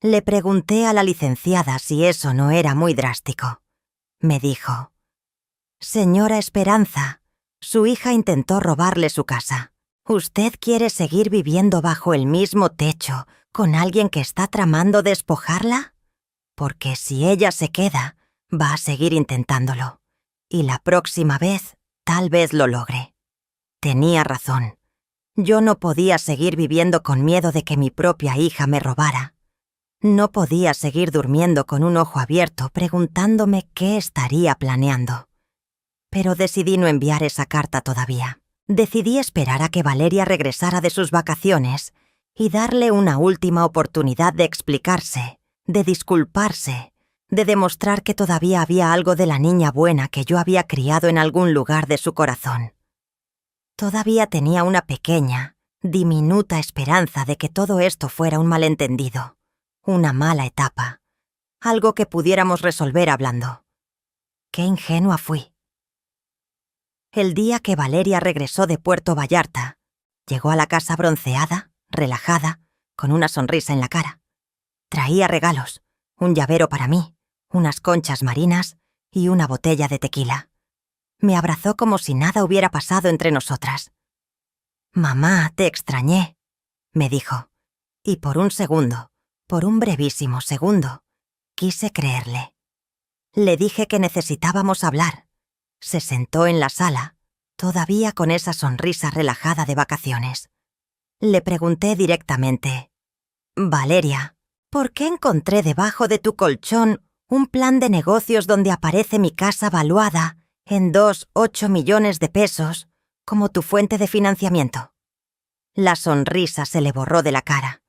Le pregunté a la licenciada si eso no era muy drástico. Me dijo: «Señora Esperanza, su hija intentó robarle su casa. ¿Usted quiere seguir viviendo bajo el mismo techo con alguien que está tramando despojarla? Porque si ella se queda, va a seguir intentándolo. Y la próxima vez, tal vez lo logre». Tenía razón. Yo no podía seguir viviendo con miedo de que mi propia hija me robara. No podía seguir durmiendo con un ojo abierto preguntándome qué estaría planeando. Pero decidí no enviar esa carta todavía. Decidí esperar a que Valeria regresara de sus vacaciones y darle una última oportunidad de explicarse, de disculparse, de demostrar que todavía había algo de la niña buena que yo había criado en algún lugar de su corazón. Todavía tenía una pequeña, diminuta esperanza de que todo esto fuera un malentendido, una mala etapa, algo que pudiéramos resolver hablando. Qué ingenua fui. El día que Valeria regresó de Puerto Vallarta, llegó a la casa bronceada, relajada, con una sonrisa en la cara. Traía regalos, un llavero para mí, unas conchas marinas y una botella de tequila. Me abrazó como si nada hubiera pasado entre nosotras. «Mamá, te extrañé», me dijo, y por un segundo, por un brevísimo segundo, quise creerle. Le dije que necesitábamos hablar. Se sentó en la sala, todavía con esa sonrisa relajada de vacaciones. Le pregunté directamente: «Valeria, ¿por qué encontré debajo de tu colchón un plan de negocios donde aparece mi casa valuada en 8 millones de pesos como tu fuente de financiamiento?» La sonrisa se le borró de la cara.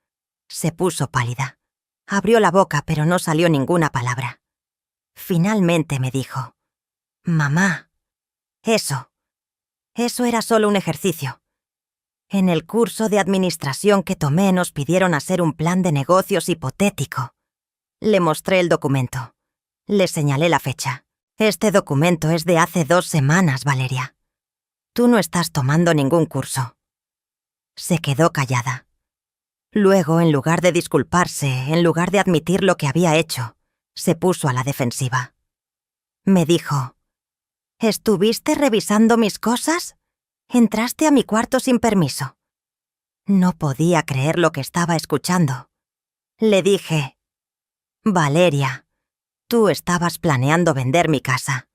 Se puso pálida. Abrió la boca, pero no salió ninguna palabra. Finalmente me dijo: «Mamá, eso era solo un ejercicio. En el curso de administración que tomé nos pidieron hacer un plan de negocios hipotético». Le mostré el documento. Le señalé la fecha. «Este documento es de hace 2 semanas, Valeria. Tú no estás tomando ningún curso». Se quedó callada. Luego, en lugar de disculparse, en lugar de admitir lo que había hecho, se puso a la defensiva. Me dijo: «¿Estuviste revisando mis cosas? Entraste a mi cuarto sin permiso. No podía creer lo que estaba escuchando. Le dije: Valeria, tú estabas planeando vender mi casa.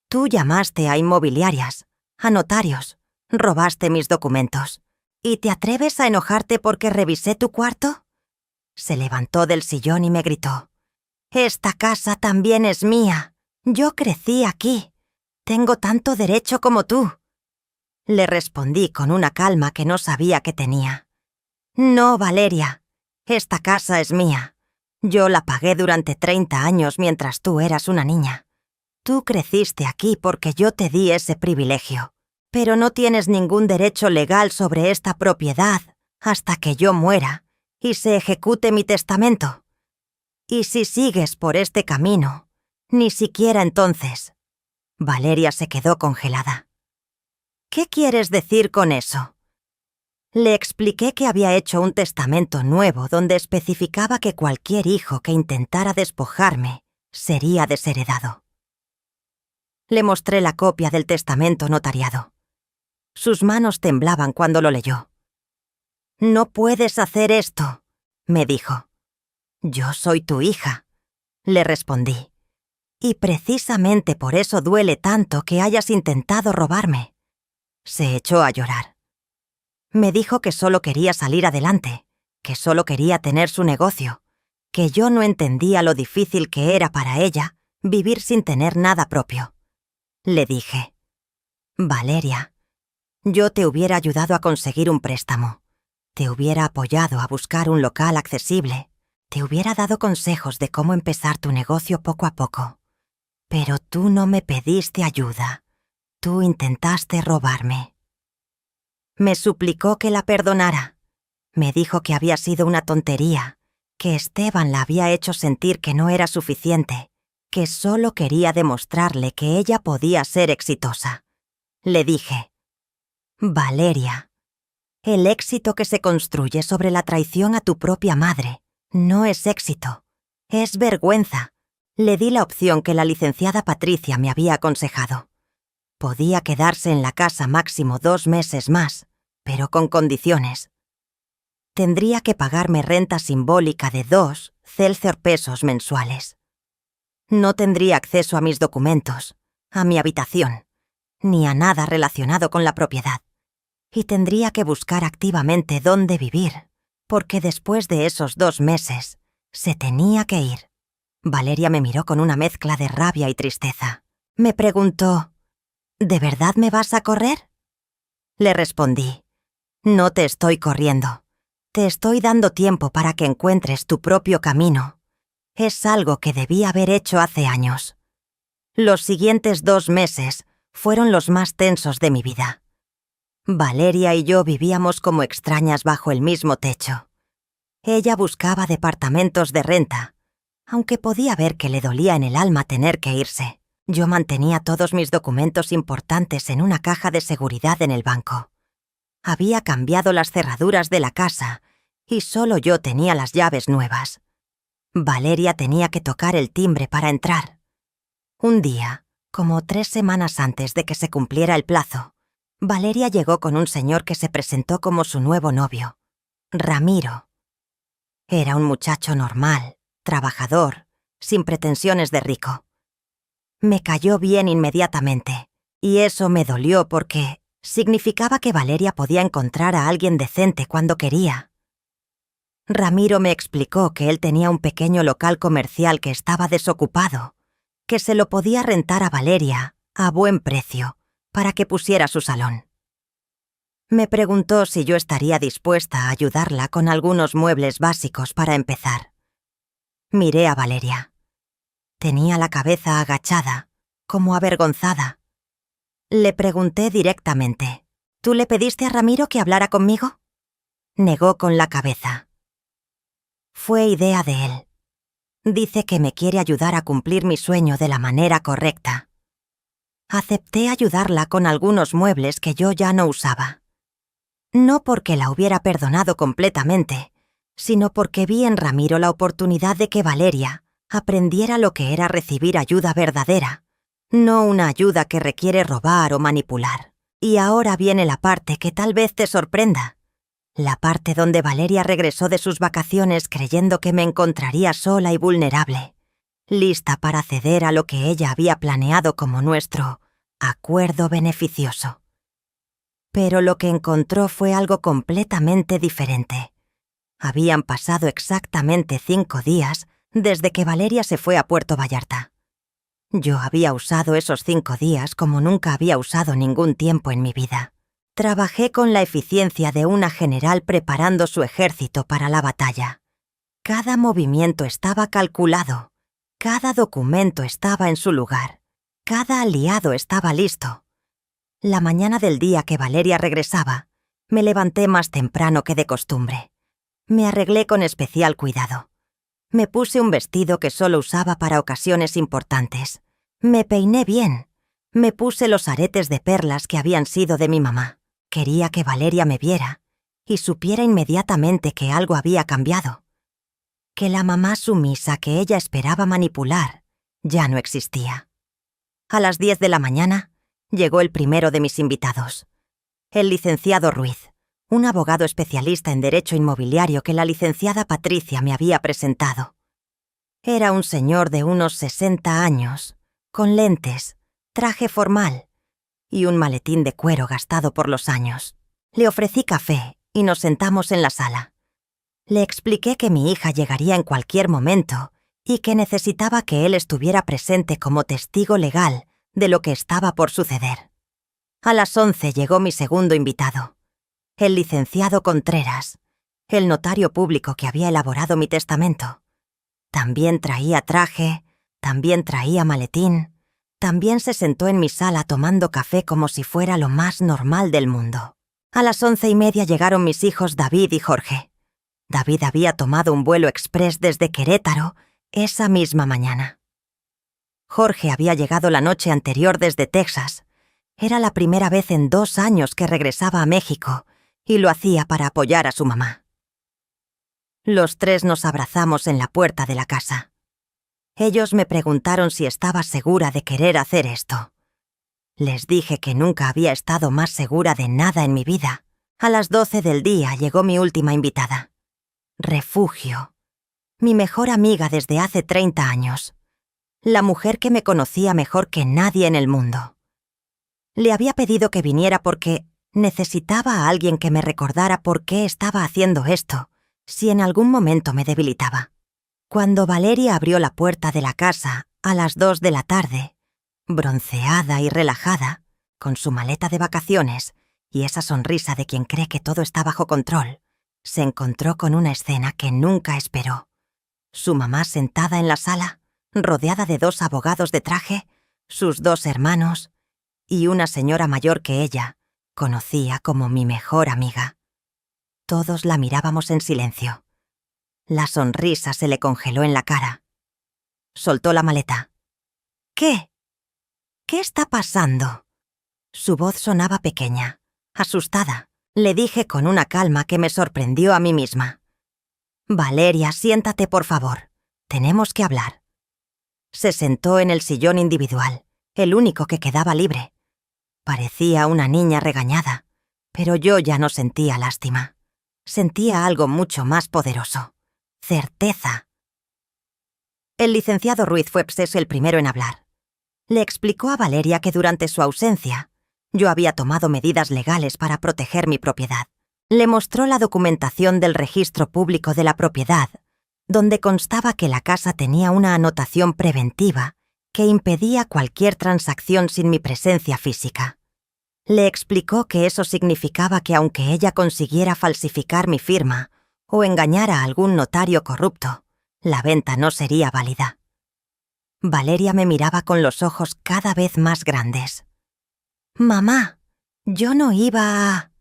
Tú llamaste a inmobiliarias, a notarios, robaste mis documentos. ¿Y te atreves a enojarte porque revisé tu cuarto? Se levantó del sillón y me gritó: Esta casa también es mía. Yo crecí aquí. Tengo tanto derecho como tú. Le respondí con una calma que no sabía que tenía. No, Valeria. Esta casa es mía. Yo la pagué durante 30 años mientras tú eras una niña. Tú creciste aquí porque yo te di ese privilegio. Pero no tienes ningún derecho legal sobre esta propiedad hasta que yo muera y se ejecute mi testamento. Y si sigues por este camino, ni siquiera entonces. Valeria se quedó congelada. ¿Qué quieres decir con eso? Le expliqué que había hecho un testamento nuevo donde especificaba que cualquier hijo que intentara despojarme sería desheredado. Le mostré la copia del testamento notariado. Sus manos temblaban cuando lo leyó. No puedes hacer esto, me dijo. Yo soy tu hija, le respondí. Y precisamente por eso duele tanto que hayas intentado robarme. Se echó a llorar. Me dijo que solo quería salir adelante, que solo quería tener su negocio, que yo no entendía lo difícil que era para ella vivir sin tener nada propio. Le dije: Valeria, yo te hubiera ayudado a conseguir un préstamo, te hubiera apoyado a buscar un local accesible, te hubiera dado consejos de cómo empezar tu negocio poco a poco. Pero tú no me pediste ayuda, tú intentaste robarme. Me suplicó que la perdonara. Me dijo que había sido una tontería, que Esteban la había hecho sentir que no era suficiente, que solo quería demostrarle que ella podía ser exitosa. Le dije: Valeria, el éxito que se construye sobre la traición a tu propia madre no es éxito, es vergüenza. Le di la opción que la licenciada Patricia me había aconsejado. Podía quedarse en la casa máximo 2 meses más, pero con condiciones. Tendría que pagarme renta simbólica de 2 pesos mensuales. No tendría acceso a mis documentos, a mi habitación, ni a nada relacionado con la propiedad. Y tendría que buscar activamente dónde vivir, porque después de esos 2 meses, se tenía que ir. Valeria me miró con una mezcla de rabia y tristeza. Me preguntó: ¿De verdad me vas a correr? Le respondí: No te estoy corriendo. Te estoy dando tiempo para que encuentres tu propio camino. Es algo que debí haber hecho hace años. Los siguientes 2 meses fueron los más tensos de mi vida. Valeria y yo vivíamos como extrañas bajo el mismo techo. Ella buscaba departamentos de renta, aunque podía ver que le dolía en el alma tener que irse. Yo mantenía todos mis documentos importantes en una caja de seguridad en el banco. Había cambiado las cerraduras de la casa y solo yo tenía las llaves nuevas. Valeria tenía que tocar el timbre para entrar. Un día, como 3 semanas antes de que se cumpliera el plazo, Valeria llegó con un señor que se presentó como su nuevo novio, Ramiro. Era un muchacho normal, trabajador, sin pretensiones de rico. Me cayó bien inmediatamente, y eso me dolió porque significaba que Valeria podía encontrar a alguien decente cuando quería. Ramiro me explicó que él tenía un pequeño local comercial que estaba desocupado, que se lo podía rentar a Valeria a buen precio para que pusiera su salón. Me preguntó si yo estaría dispuesta a ayudarla con algunos muebles básicos para empezar. Miré a Valeria. Tenía la cabeza agachada, como avergonzada. Le pregunté directamente: ¿Tú le pediste a Ramiro que hablara conmigo? Negó con la cabeza. Fue idea de él. Dice que me quiere ayudar a cumplir mi sueño de la manera correcta. Acepté ayudarla con algunos muebles que yo ya no usaba. No porque la hubiera perdonado completamente, sino porque vi en Ramiro la oportunidad de que Valeria aprendiera lo que era recibir ayuda verdadera, no una ayuda que requiere robar o manipular. Y ahora viene la parte que tal vez te sorprenda. La parte donde Valeria regresó de sus vacaciones creyendo que me encontraría sola y vulnerable, lista para ceder a lo que ella había planeado como nuestro acuerdo beneficioso. Pero lo que encontró fue algo completamente diferente. Habían pasado exactamente 5 días desde que Valeria se fue a Puerto Vallarta. Yo había usado esos 5 días como nunca había usado ningún tiempo en mi vida. Trabajé con la eficiencia de una general preparando su ejército para la batalla. Cada movimiento estaba calculado, cada documento estaba en su lugar, cada aliado estaba listo. La mañana del día que Valeria regresaba, me levanté más temprano que de costumbre. Me arreglé con especial cuidado. Me puse un vestido que solo usaba para ocasiones importantes. Me peiné bien. Me puse los aretes de perlas que habían sido de mi mamá. Quería que Valeria me viera y supiera inmediatamente que algo había cambiado. Que la mamá sumisa que ella esperaba manipular ya no existía. A las 10 de la mañana llegó el primero de mis invitados. El licenciado Ruiz, un abogado especialista en derecho inmobiliario que la licenciada Patricia me había presentado. Era un señor de unos 60 años, con lentes, traje formal y un maletín de cuero gastado por los años. Le ofrecí café y nos sentamos en la sala. Le expliqué que mi hija llegaría en cualquier momento y que necesitaba que él estuviera presente como testigo legal de lo que estaba por suceder. A las 11 llegó mi segundo invitado, el licenciado Contreras, el notario público que había elaborado mi testamento. También traía traje, también traía maletín, también se sentó en mi sala tomando café como si fuera lo más normal del mundo. A las 11:30 llegaron mis hijos David y Jorge. David había tomado un vuelo express desde Querétaro esa misma mañana. Jorge había llegado la noche anterior desde Texas. Era la primera vez en 2 años que regresaba a México y lo hacía para apoyar a su mamá. Los 3 nos abrazamos en la puerta de la casa. Ellos me preguntaron si estaba segura de querer hacer esto. Les dije que nunca había estado más segura de nada en mi vida. A las 12 del día llegó mi última invitada. Refugio. Mi mejor amiga desde hace 30 años. La mujer que me conocía mejor que nadie en el mundo. Le había pedido que viniera porque necesitaba a alguien que me recordara por qué estaba haciendo esto, si en algún momento me debilitaba. Cuando Valeria abrió la puerta de la casa a las 2 de la tarde, bronceada y relajada, con su maleta de vacaciones y esa sonrisa de quien cree que todo está bajo control, se encontró con una escena que nunca esperó. Su mamá sentada en la sala, rodeada de 2 abogados de traje, sus 2 hermanos y una señora mayor que ella conocía como mi mejor amiga. Todos la mirábamos en silencio. La sonrisa se le congeló en la cara. Soltó la maleta. ¿Qué? ¿Qué está pasando? Su voz sonaba pequeña, asustada. Le dije con una calma que me sorprendió a mí misma. Valeria, siéntate por favor. Tenemos que hablar. Se sentó en el sillón individual, el único que quedaba libre. Parecía una niña regañada, pero yo ya no sentía lástima. Sentía algo mucho más poderoso. Certeza. El licenciado Ruiz fue el primero en hablar. Le explicó a Valeria que durante su ausencia, yo había tomado medidas legales para proteger mi propiedad. Le mostró la documentación del registro público de la propiedad, donde constaba que la casa tenía una anotación preventiva que impedía cualquier transacción sin mi presencia física. Le explicó que eso significaba que aunque ella consiguiera falsificar mi firma o engañar a algún notario corrupto, la venta no sería válida. Valeria me miraba con los ojos cada vez más grandes. «Mamá, yo no iba a...».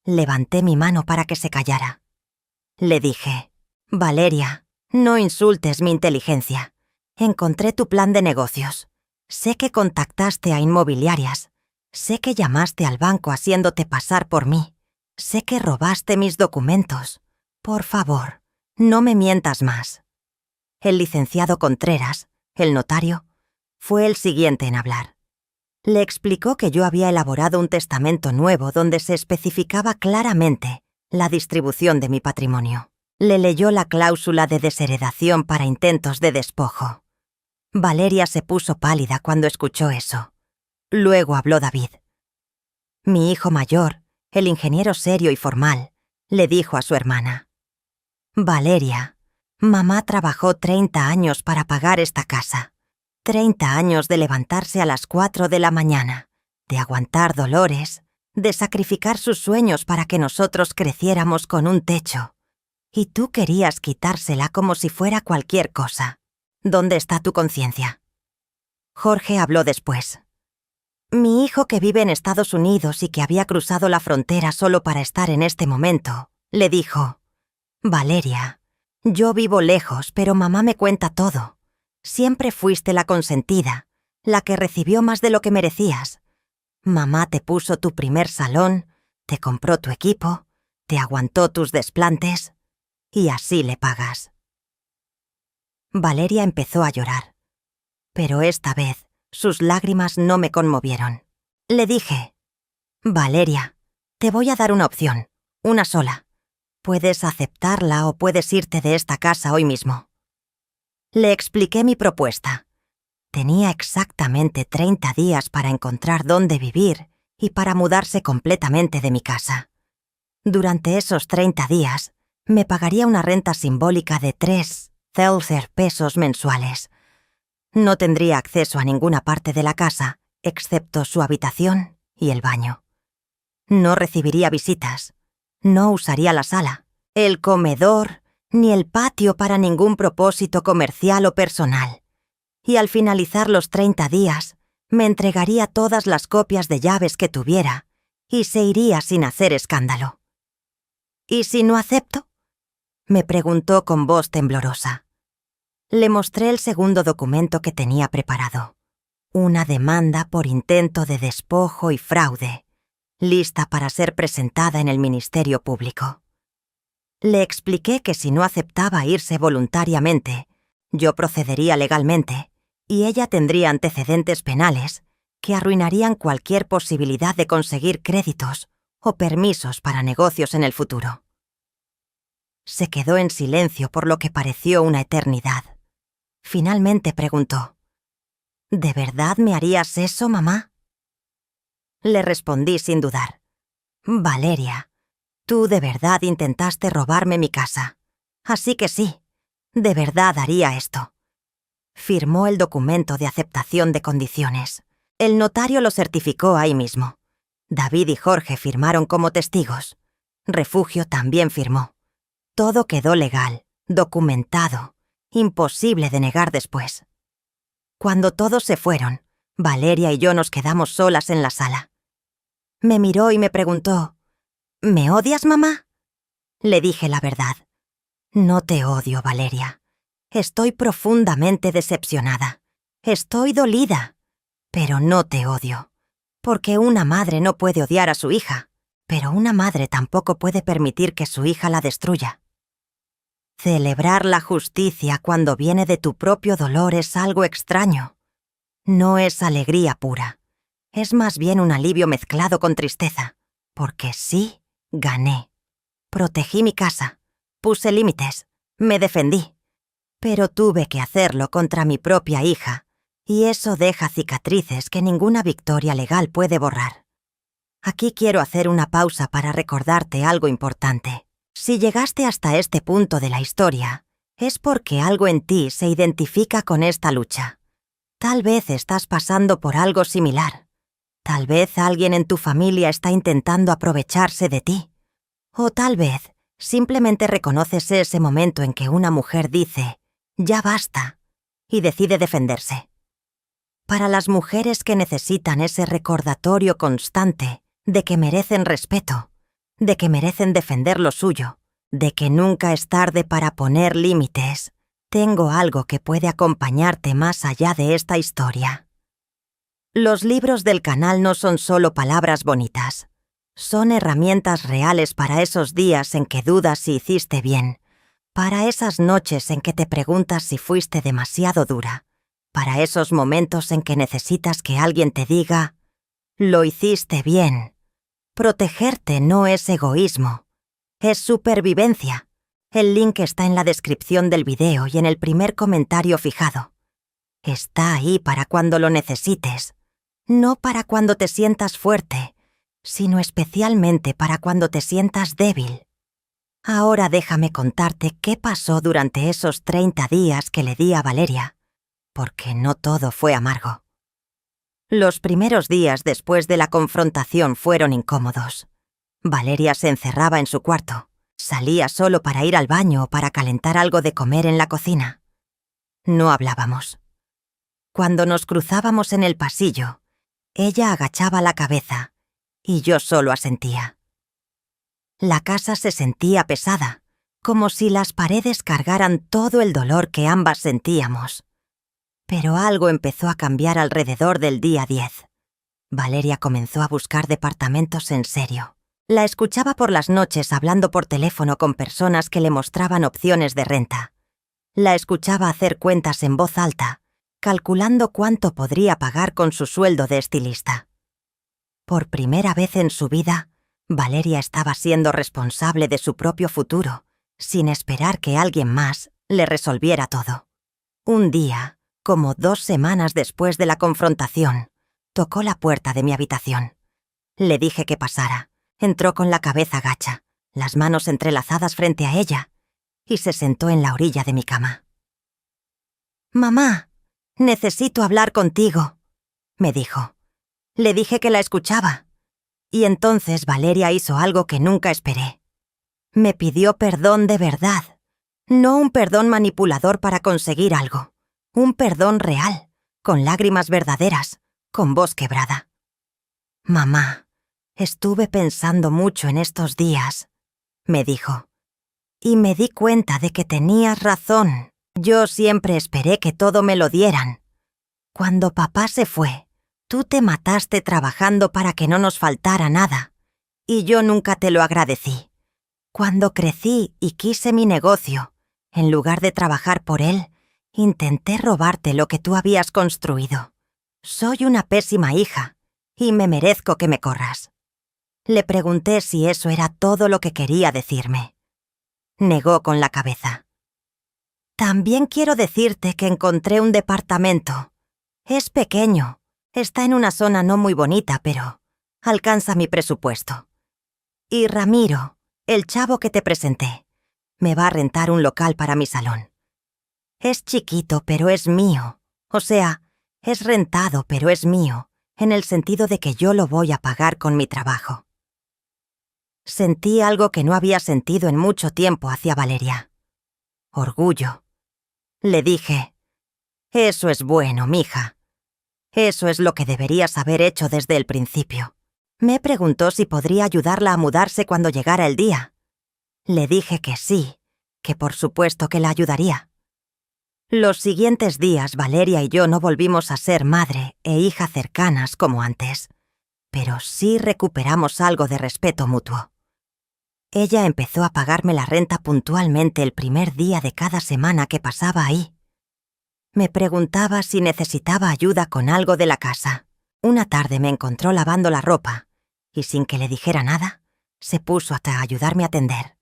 Levanté mi mano para que se callara. Le dije, «Valeria, no insultes mi inteligencia. Encontré tu plan de negocios. Sé que contactaste a inmobiliarias. Sé que llamaste al banco haciéndote pasar por mí. Sé que robaste mis documentos. Por favor, no me mientas más». El licenciado Contreras, el notario, fue el siguiente en hablar. Le explicó que yo había elaborado un testamento nuevo donde se especificaba claramente la distribución de mi patrimonio. Le leyó la cláusula de desheredación para intentos de despojo. Valeria se puso pálida cuando escuchó eso. Luego habló David. Mi hijo mayor, el ingeniero serio y formal, le dijo a su hermana: Valeria, mamá trabajó 30 años para pagar esta casa. 30 años de levantarse a las 4 de la mañana, de aguantar dolores, de sacrificar sus sueños para que nosotros creciéramos con un techo. Y tú querías quitársela como si fuera cualquier cosa. ¿Dónde está tu conciencia? Jorge habló después. Mi hijo, que vive en Estados Unidos y que había cruzado la frontera solo para estar en este momento, le dijo: Valeria, yo vivo lejos, pero mamá me cuenta todo. Siempre fuiste la consentida, la que recibió más de lo que merecías. Mamá te puso tu primer salón, te compró tu equipo, te aguantó tus desplantes, y así le pagas. Valeria empezó a llorar, pero esta vez sus lágrimas no me conmovieron. Le dije: Valeria, te voy a dar una opción, una sola. Puedes aceptarla o puedes irte de esta casa hoy mismo. Le expliqué mi propuesta. Tenía exactamente 30 días para encontrar dónde vivir y para mudarse completamente de mi casa. Durante esos 30 días, me pagaría una renta simbólica de 3,000 pesos mensuales. No tendría acceso a ninguna parte de la casa, excepto su habitación y el baño. No recibiría visitas. No usaría la sala, el comedor, ni el patio para ningún propósito comercial o personal. Y al finalizar los 30 días, me entregaría todas las copias de llaves que tuviera y se iría sin hacer escándalo. ¿Y si no acepto?, me preguntó con voz temblorosa. Le mostré el segundo documento que tenía preparado. Una demanda por intento de despojo y fraude, lista para ser presentada en el Ministerio Público. Le expliqué que si no aceptaba irse voluntariamente, yo procedería legalmente y ella tendría antecedentes penales que arruinarían cualquier posibilidad de conseguir créditos o permisos para negocios en el futuro. Se quedó en silencio por lo que pareció una eternidad. Finalmente preguntó: ¿De verdad me harías eso, mamá? Le respondí sin dudar: Valeria, tú de verdad intentaste robarme mi casa. Así que sí, de verdad haría esto. Firmó el documento de aceptación de condiciones. El notario lo certificó ahí mismo. David y Jorge firmaron como testigos. Refugio también firmó. Todo quedó legal, documentado, imposible de negar después. Cuando todos se fueron, Valeria y yo nos quedamos solas en la sala. Me miró y me preguntó: ¿Me odias, mamá? Le dije la verdad. No te odio, Valeria. Estoy profundamente decepcionada. Estoy dolida. Pero no te odio. Porque una madre no puede odiar a su hija, pero una madre tampoco puede permitir que su hija la destruya. Celebrar la justicia cuando viene de tu propio dolor es algo extraño. No es alegría pura. Es más bien un alivio mezclado con tristeza, porque sí, gané. Protegí mi casa, puse límites, me defendí. Pero tuve que hacerlo contra mi propia hija, y eso deja cicatrices que ninguna victoria legal puede borrar. Aquí quiero hacer una pausa para recordarte algo importante. Si llegaste hasta este punto de la historia, es porque algo en ti se identifica con esta lucha. Tal vez estás pasando por algo similar. Tal vez alguien en tu familia está intentando aprovecharse de ti. O tal vez simplemente reconoces ese momento en que una mujer dice: «Ya basta», y decide defenderse. Para las mujeres que necesitan ese recordatorio constante de que merecen respeto, de que merecen defender lo suyo, de que nunca es tarde para poner límites, tengo algo que puede acompañarte más allá de esta historia. Los libros del canal no son solo palabras bonitas. Son herramientas reales para esos días en que dudas si hiciste bien, para esas noches en que te preguntas si fuiste demasiado dura, para esos momentos en que necesitas que alguien te diga, lo hiciste bien. Protegerte no es egoísmo, es supervivencia. El link está en la descripción del video y en el primer comentario fijado. Está ahí para cuando lo necesites, no para cuando te sientas fuerte, sino especialmente para cuando te sientas débil. Ahora déjame contarte qué pasó durante esos 30 días que le di a Valeria, porque no todo fue amargo. Los primeros días después de la confrontación fueron incómodos. Valeria se encerraba en su cuarto, salía solo para ir al baño o para calentar algo de comer en la cocina. No hablábamos. Cuando nos cruzábamos en el pasillo, ella agachaba la cabeza y yo solo asentía. La casa se sentía pesada, como si las paredes cargaran todo el dolor que ambas sentíamos. Pero algo empezó a cambiar alrededor del día 10. Valeria comenzó a buscar departamentos en serio. La escuchaba por las noches hablando por teléfono con personas que le mostraban opciones de renta. La escuchaba hacer cuentas en voz alta, calculando cuánto podría pagar con su sueldo de estilista. Por primera vez en su vida, Valeria estaba siendo responsable de su propio futuro, sin esperar que alguien más le resolviera todo. Un día, como 2 semanas después de la confrontación, tocó la puerta de mi habitación. Le dije que pasara. Entró con la cabeza gacha, las manos entrelazadas frente a ella, y se sentó en la orilla de mi cama. «Mamá, necesito hablar contigo», me dijo. Le dije que la escuchaba. Y entonces Valeria hizo algo que nunca esperé. Me pidió perdón de verdad, no un perdón manipulador para conseguir algo, un perdón real, con lágrimas verdaderas, con voz quebrada. «Mamá, estuve pensando mucho en estos días», me dijo, «y me di cuenta de que tenías razón. Yo siempre esperé que todo me lo dieran. Cuando papá se fue, tú te mataste trabajando para que no nos faltara nada, y yo nunca te lo agradecí. Cuando crecí y quise mi negocio, en lugar de trabajar por él, intenté robarte lo que tú habías construido. Soy una pésima hija, y me merezco que me corras». Le pregunté si eso era todo lo que quería decirme. Negó con la cabeza. «También quiero decirte que encontré un departamento. Es pequeño, está en una zona no muy bonita, pero alcanza mi presupuesto. Y Ramiro, el chavo que te presenté, me va a rentar un local para mi salón. Es chiquito, pero es mío. O sea, es rentado, pero es mío, en el sentido de que yo lo voy a pagar con mi trabajo». Sentí algo que no había sentido en mucho tiempo hacia Valeria. Orgullo. Le dije, «Eso es bueno, mija. Eso es lo que deberías haber hecho desde el principio». Me preguntó si podría ayudarla a mudarse cuando llegara el día. Le dije que sí, que por supuesto que la ayudaría. Los siguientes días Valeria y yo no volvimos a ser madre e hija cercanas como antes, pero sí recuperamos algo de respeto mutuo. Ella empezó a pagarme la renta puntualmente el primer día de cada semana que pasaba ahí. Me preguntaba si necesitaba ayuda con algo de la casa. Una tarde me encontró lavando la ropa y sin que le dijera nada, se puso a ayudarme a tender.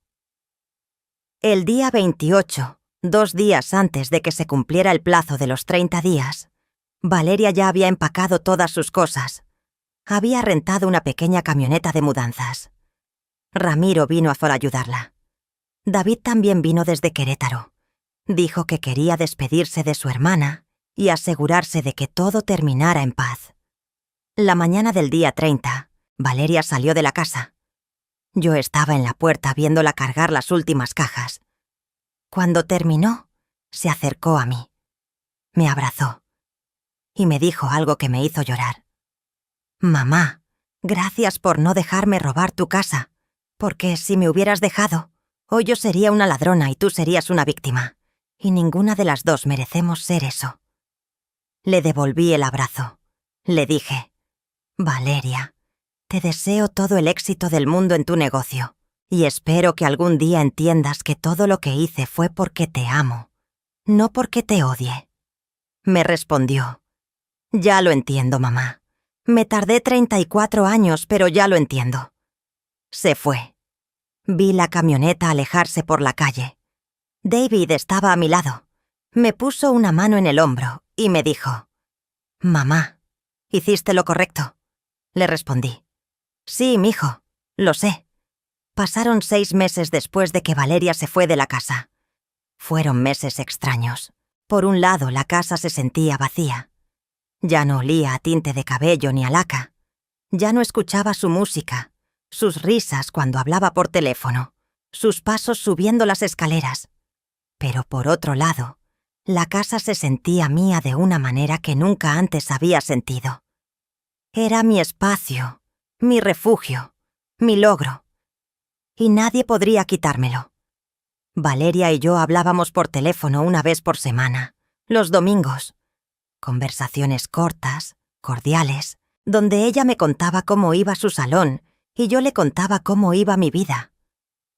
El día 28, 2 días antes de que se cumpliera el plazo de los 30 días, Valeria ya había empacado todas sus cosas. Había rentado una pequeña camioneta de mudanzas. Ramiro vino a ayudarla. David también vino desde Querétaro. Dijo que quería despedirse de su hermana y asegurarse de que todo terminara en paz. La mañana del día 30, Valeria salió de la casa. Yo estaba en la puerta viéndola cargar las últimas cajas. Cuando terminó, se acercó a mí. Me abrazó y me dijo algo que me hizo llorar. «Mamá, gracias por no dejarme robar tu casa, porque si me hubieras dejado, hoy yo sería una ladrona y tú serías una víctima, y ninguna de las dos merecemos ser eso». Le devolví el abrazo. Le dije, «Valeria, te deseo todo el éxito del mundo en tu negocio, y espero que algún día entiendas que todo lo que hice fue porque te amo, no porque te odie». me respondió. Ya lo entiendo, mamá. Me tardé 34 años, pero ya lo entiendo. Se fue. Vi la camioneta alejarse por la calle. David estaba a mi lado. Me puso una mano en el hombro y me dijo: «Mamá, hiciste lo correcto». Le respondí: «Sí, mijo, lo sé». Pasaron 6 meses después de que Valeria se fue de la casa. Fueron meses extraños. Por un lado, la casa se sentía vacía. Ya no olía a tinte de cabello ni a laca. Ya no escuchaba su música, sus risas cuando hablaba por teléfono, sus pasos subiendo las escaleras. Pero por otro lado, la casa se sentía mía de una manera que nunca antes había sentido. Era mi espacio, mi refugio, mi logro. Y nadie podría quitármelo. Valeria y yo hablábamos por teléfono una vez por semana, los domingos. Conversaciones cortas, cordiales, donde ella me contaba cómo iba su salón y yo le contaba cómo iba mi vida.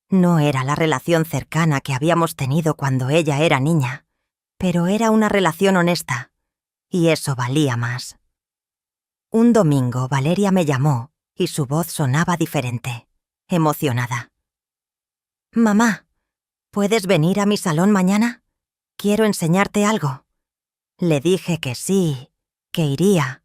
No era la relación cercana que habíamos tenido cuando ella era niña, pero era una relación honesta, y eso valía más. Un domingo Valeria me llamó y su voz sonaba diferente, emocionada. «Mamá, ¿puedes venir a mi salón mañana? Quiero enseñarte algo». Le dije que sí, que iría.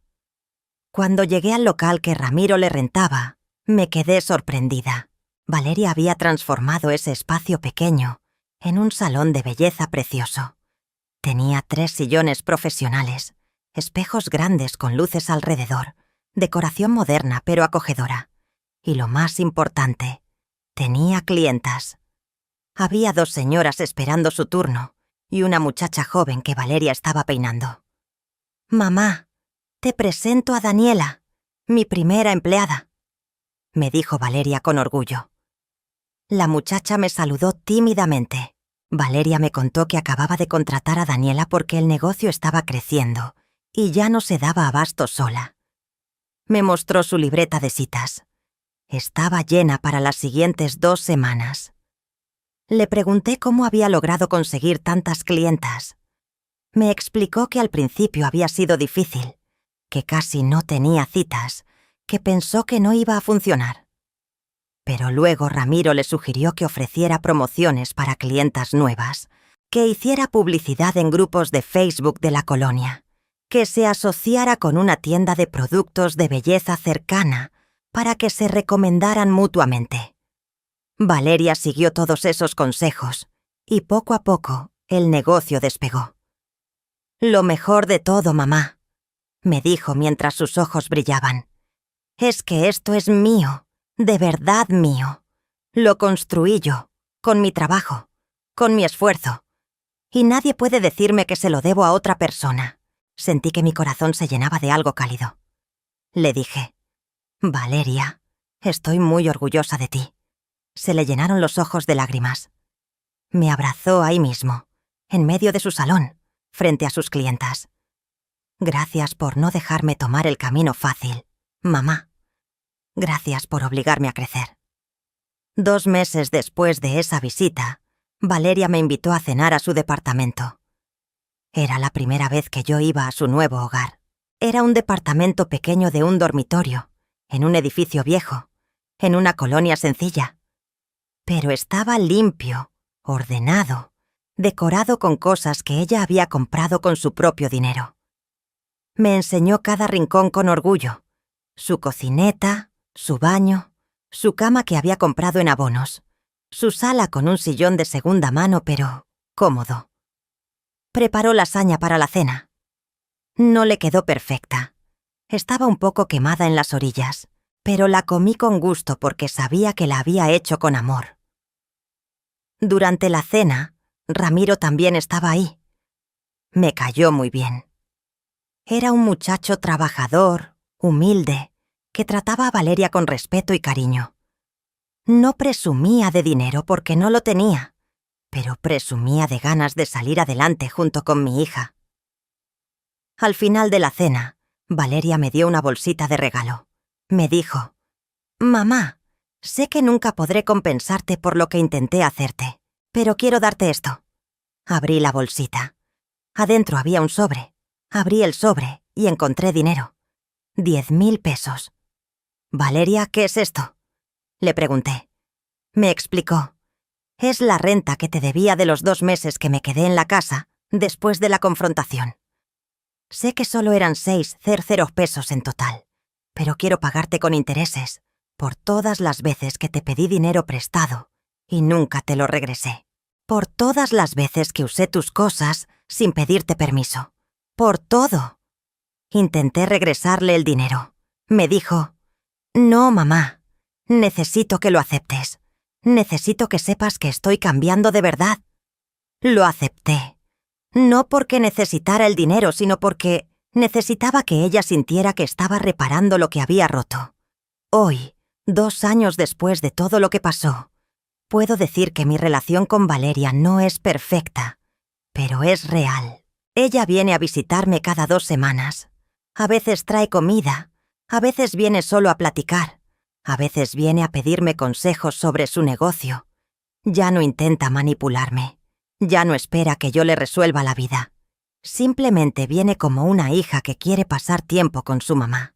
Cuando llegué al local que Ramiro le rentaba, me quedé sorprendida. Valeria había transformado ese espacio pequeño en un salón de belleza precioso. Tenía 3 sillones profesionales, espejos grandes con luces alrededor, decoración moderna pero acogedora. Y lo más importante, tenía clientas. Había 2 señoras esperando su turno y una muchacha joven que Valeria estaba peinando. «Mamá, te presento a Daniela, mi primera empleada», me dijo Valeria con orgullo. La muchacha me saludó tímidamente. Valeria me contó que acababa de contratar a Daniela porque el negocio estaba creciendo y ya no se daba abasto sola. Me mostró su libreta de citas. Estaba llena para las siguientes 2 semanas. Le pregunté cómo había logrado conseguir tantas clientas. Me explicó que al principio había sido difícil, que casi no tenía citas, que pensó que no iba a funcionar. Pero luego Ramiro le sugirió que ofreciera promociones para clientas nuevas, que hiciera publicidad en grupos de Facebook de la colonia, que se asociara con una tienda de productos de belleza cercana para que se recomendaran mutuamente. Valeria siguió todos esos consejos y poco a poco el negocio despegó. «Lo mejor de todo, mamá», me dijo mientras sus ojos brillaban, «es que esto es mío, de verdad mío. Lo construí yo, con mi trabajo, con mi esfuerzo. Y nadie puede decirme que se lo debo a otra persona». Sentí que mi corazón se llenaba de algo cálido. Le dije: «Valeria, estoy muy orgullosa de ti». Se le llenaron los ojos de lágrimas. Me abrazó ahí mismo, en medio de su salón, frente a sus clientas. «Gracias por no dejarme tomar el camino fácil, mamá. Gracias por obligarme a crecer». 2 meses después de esa visita, Valeria me invitó a cenar a su departamento. Era la primera vez que yo iba a su nuevo hogar. Era un departamento pequeño de un dormitorio, en un edificio viejo, en una colonia sencilla. Pero estaba limpio, ordenado, decorado con cosas que ella había comprado con su propio dinero. Me enseñó cada rincón con orgullo: su cocineta, su baño, su cama que había comprado en abonos, su sala con un sillón de segunda mano pero cómodo. Preparó lasaña para la cena. No le quedó perfecta. Estaba un poco quemada en las orillas, pero la comí con gusto porque sabía que la había hecho con amor. Durante la cena, Ramiro también estaba ahí. Me cayó muy bien. Era un muchacho trabajador, humilde, que trataba a Valeria con respeto y cariño. No presumía de dinero porque no lo tenía, pero presumía de ganas de salir adelante junto con mi hija. Al final de la cena, Valeria me dio una bolsita de regalo. Me dijo: «Mamá, sé que nunca podré compensarte por lo que intenté hacerte, pero quiero darte esto». Abrí la bolsita. Adentro había un sobre. Abrí el sobre y encontré dinero. 10.000 pesos. «Valeria, ¿qué es esto?», le pregunté. Me explicó. «Es la renta que te debía de los 2 meses que me quedé en la casa después de la confrontación. Sé que solo eran 600 pesos en total, pero quiero pagarte con intereses por todas las veces que te pedí dinero prestado y nunca te lo regresé. Por todas las veces que usé tus cosas sin pedirte permiso. Por todo». Intenté regresarle el dinero. Me dijo: «No, mamá. Necesito que lo aceptes. Necesito que sepas que estoy cambiando de verdad». Lo acepté. No porque necesitara el dinero, sino porque necesitaba que ella sintiera que estaba reparando lo que había roto. Hoy, 2 años después de todo lo que pasó, puedo decir que mi relación con Valeria no es perfecta, pero es real. Ella viene a visitarme cada 2 semanas. A veces trae comida, a veces viene solo a platicar, a veces viene a pedirme consejos sobre su negocio. Ya no intenta manipularme, ya no espera que yo le resuelva la vida. Simplemente viene como una hija que quiere pasar tiempo con su mamá.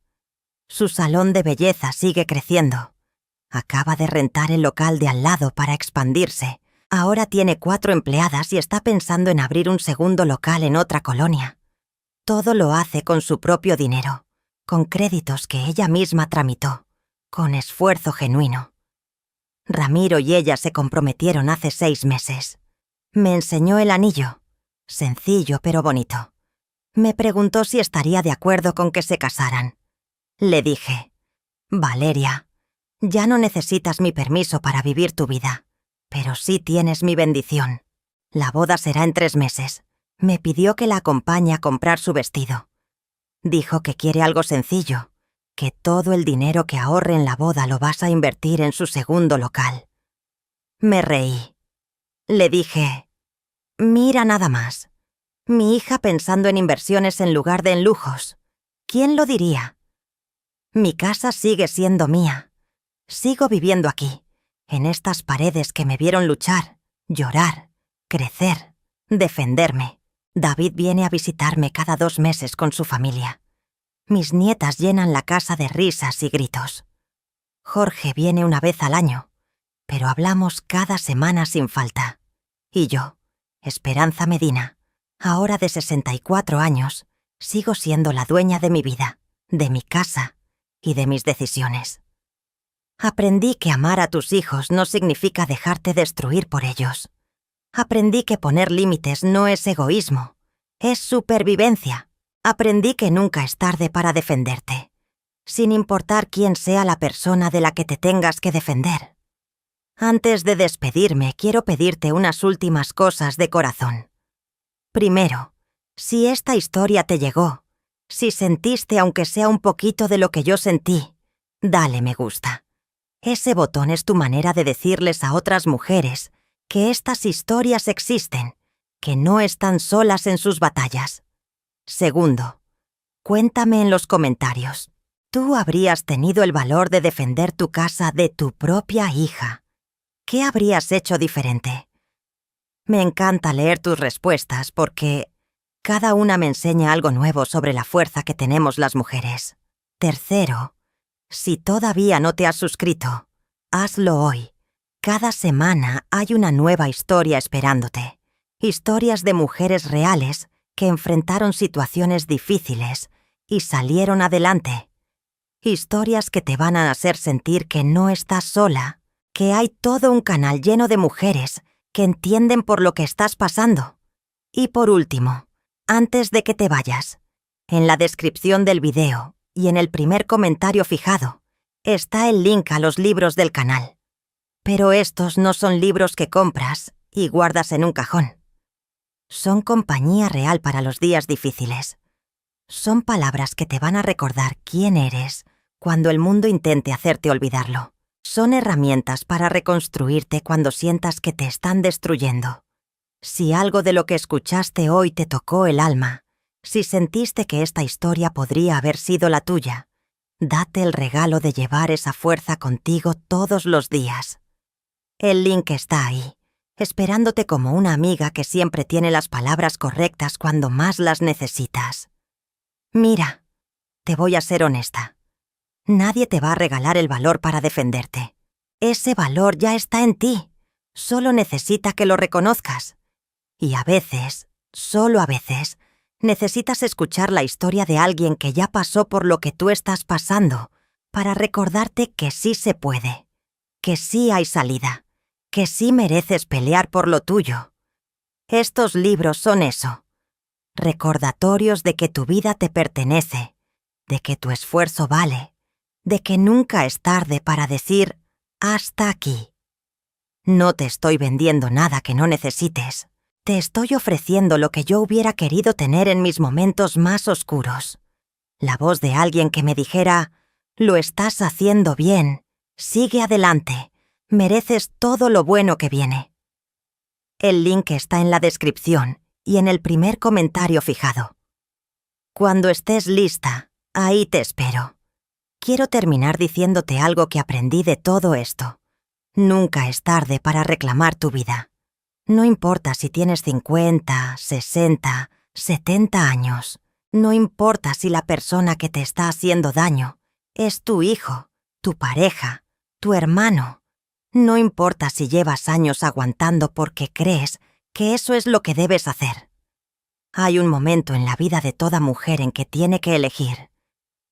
Su salón de belleza sigue creciendo. Acaba de rentar el local de al lado para expandirse. Ahora tiene 4 empleadas y está pensando en abrir un segundo local en otra colonia. Todo lo hace con su propio dinero, con créditos que ella misma tramitó, con esfuerzo genuino. Ramiro y ella se comprometieron hace 6 meses. Me enseñó el anillo, sencillo pero bonito. Me preguntó si estaría de acuerdo con que se casaran. Le dije: «Valeria, ya no necesitas mi permiso para vivir tu vida, pero sí tienes mi bendición. La boda será en 3 meses. Me pidió que la acompañe a comprar su vestido. Dijo que quiere algo sencillo, que todo el dinero que ahorre en la boda lo vas a invertir en su segundo local». Me reí. Le dije: «Mira nada más. Mi hija pensando en inversiones en lugar de en lujos. ¿Quién lo diría? Mi casa sigue siendo mía. Sigo viviendo aquí, en estas paredes que me vieron luchar, llorar, crecer, defenderme. David viene a visitarme cada 2 meses con su familia. Mis nietas llenan la casa de risas y gritos. Jorge viene una vez al año, pero hablamos cada semana sin falta. Y yo, Esperanza Medina, ahora de 64 años, sigo siendo la dueña de mi vida, de mi casa y de mis decisiones. Aprendí que amar a tus hijos no significa dejarte destruir por ellos. Aprendí que poner límites no es egoísmo, es supervivencia. Aprendí que nunca es tarde para defenderte, sin importar quién sea la persona de la que te tengas que defender. Antes de despedirme, quiero pedirte unas últimas cosas de corazón. Primero, si esta historia te llegó, si sentiste aunque sea un poquito de lo que yo sentí, dale me gusta. Ese botón es tu manera de decirles a otras mujeres que estas historias existen, que no están solas en sus batallas. Segundo, cuéntame en los comentarios. ¿Tú habrías tenido el valor de defender tu casa de tu propia hija? ¿Qué habrías hecho diferente? Me encanta leer tus respuestas porque cada una me enseña algo nuevo sobre la fuerza que tenemos las mujeres. Tercero, si todavía no te has suscrito, hazlo hoy. Cada semana hay una nueva historia esperándote. Historias de mujeres reales que enfrentaron situaciones difíciles y salieron adelante. Historias que te van a hacer sentir que no estás sola, que hay todo un canal lleno de mujeres que entienden por lo que estás pasando. Y por último, antes de que te vayas, en la descripción del video y en el primer comentario fijado, está el link a los libros del canal. Pero estos no son libros que compras y guardas en un cajón. Son compañía real para los días difíciles. Son palabras que te van a recordar quién eres cuando el mundo intente hacerte olvidarlo. Son herramientas para reconstruirte cuando sientas que te están destruyendo. Si algo de lo que escuchaste hoy te tocó el alma, si sentiste que esta historia podría haber sido la tuya, date el regalo de llevar esa fuerza contigo todos los días. El link está ahí, esperándote como una amiga que siempre tiene las palabras correctas cuando más las necesitas. Mira, te voy a ser honesta. Nadie te va a regalar el valor para defenderte. Ese valor ya está en ti. Solo necesita que lo reconozcas. Y a veces, solo a veces, necesitas escuchar la historia de alguien que ya pasó por lo que tú estás pasando para recordarte que sí se puede, que sí hay salida, que sí mereces pelear por lo tuyo. Estos libros son eso. Recordatorios de que tu vida te pertenece, de que tu esfuerzo vale, de que nunca es tarde para decir hasta aquí. No te estoy vendiendo nada que no necesites. Te estoy ofreciendo lo que yo hubiera querido tener en mis momentos más oscuros. La voz de alguien que me dijera, lo estás haciendo bien, sigue adelante, mereces todo lo bueno que viene. El link está en la descripción y en el primer comentario fijado. Cuando estés lista, ahí te espero. Quiero terminar diciéndote algo que aprendí de todo esto. Nunca es tarde para reclamar tu vida. No importa si tienes 50, 60, 70 años. No importa si la persona que te está haciendo daño es tu hijo, tu pareja, tu hermano. No importa si llevas años aguantando porque crees que eso es lo que debes hacer. Hay un momento en la vida de toda mujer en que tiene que elegir.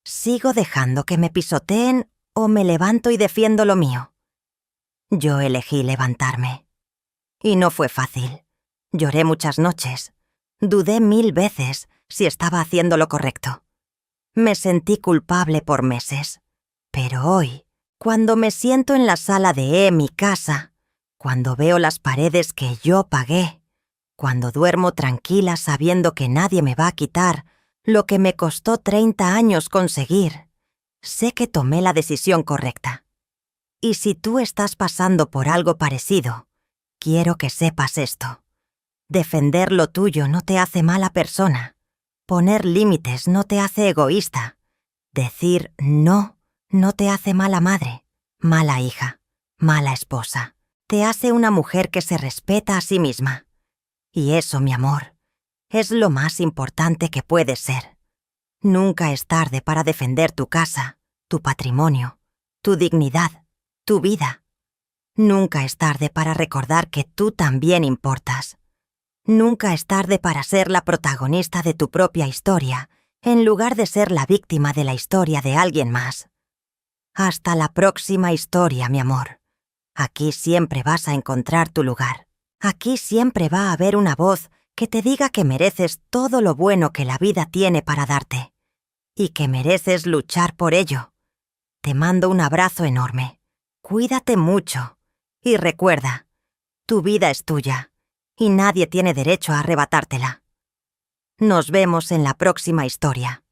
¿Sigo dejando que me pisoteen o me levanto y defiendo lo mío? Yo elegí levantarme. Y no fue fácil. Lloré muchas noches. Dudé 1000 veces si estaba haciendo lo correcto. Me sentí culpable por meses. Pero hoy, cuando me siento en la sala de mi casa, cuando veo las paredes que yo pagué, cuando duermo tranquila sabiendo que nadie me va a quitar lo que me costó 30 años conseguir, sé que tomé la decisión correcta. Y si tú estás pasando por algo parecido, quiero que sepas esto. Defender lo tuyo no te hace mala persona. Poner límites no te hace egoísta. Decir no te hace mala madre, mala hija, mala esposa. Te hace una mujer que se respeta a sí misma. Y eso, mi amor, es lo más importante que puedes ser. Nunca es tarde para defender tu casa, tu patrimonio, tu dignidad, tu vida. Nunca es tarde para recordar que tú también importas. Nunca es tarde para ser la protagonista de tu propia historia, en lugar de ser la víctima de la historia de alguien más. Hasta la próxima historia, mi amor. Aquí siempre vas a encontrar tu lugar. Aquí siempre va a haber una voz que te diga que mereces todo lo bueno que la vida tiene para darte y que mereces luchar por ello. Te mando un abrazo enorme. Cuídate mucho y recuerda, tu vida es tuya y nadie tiene derecho a arrebatártela. Nos vemos en la próxima historia.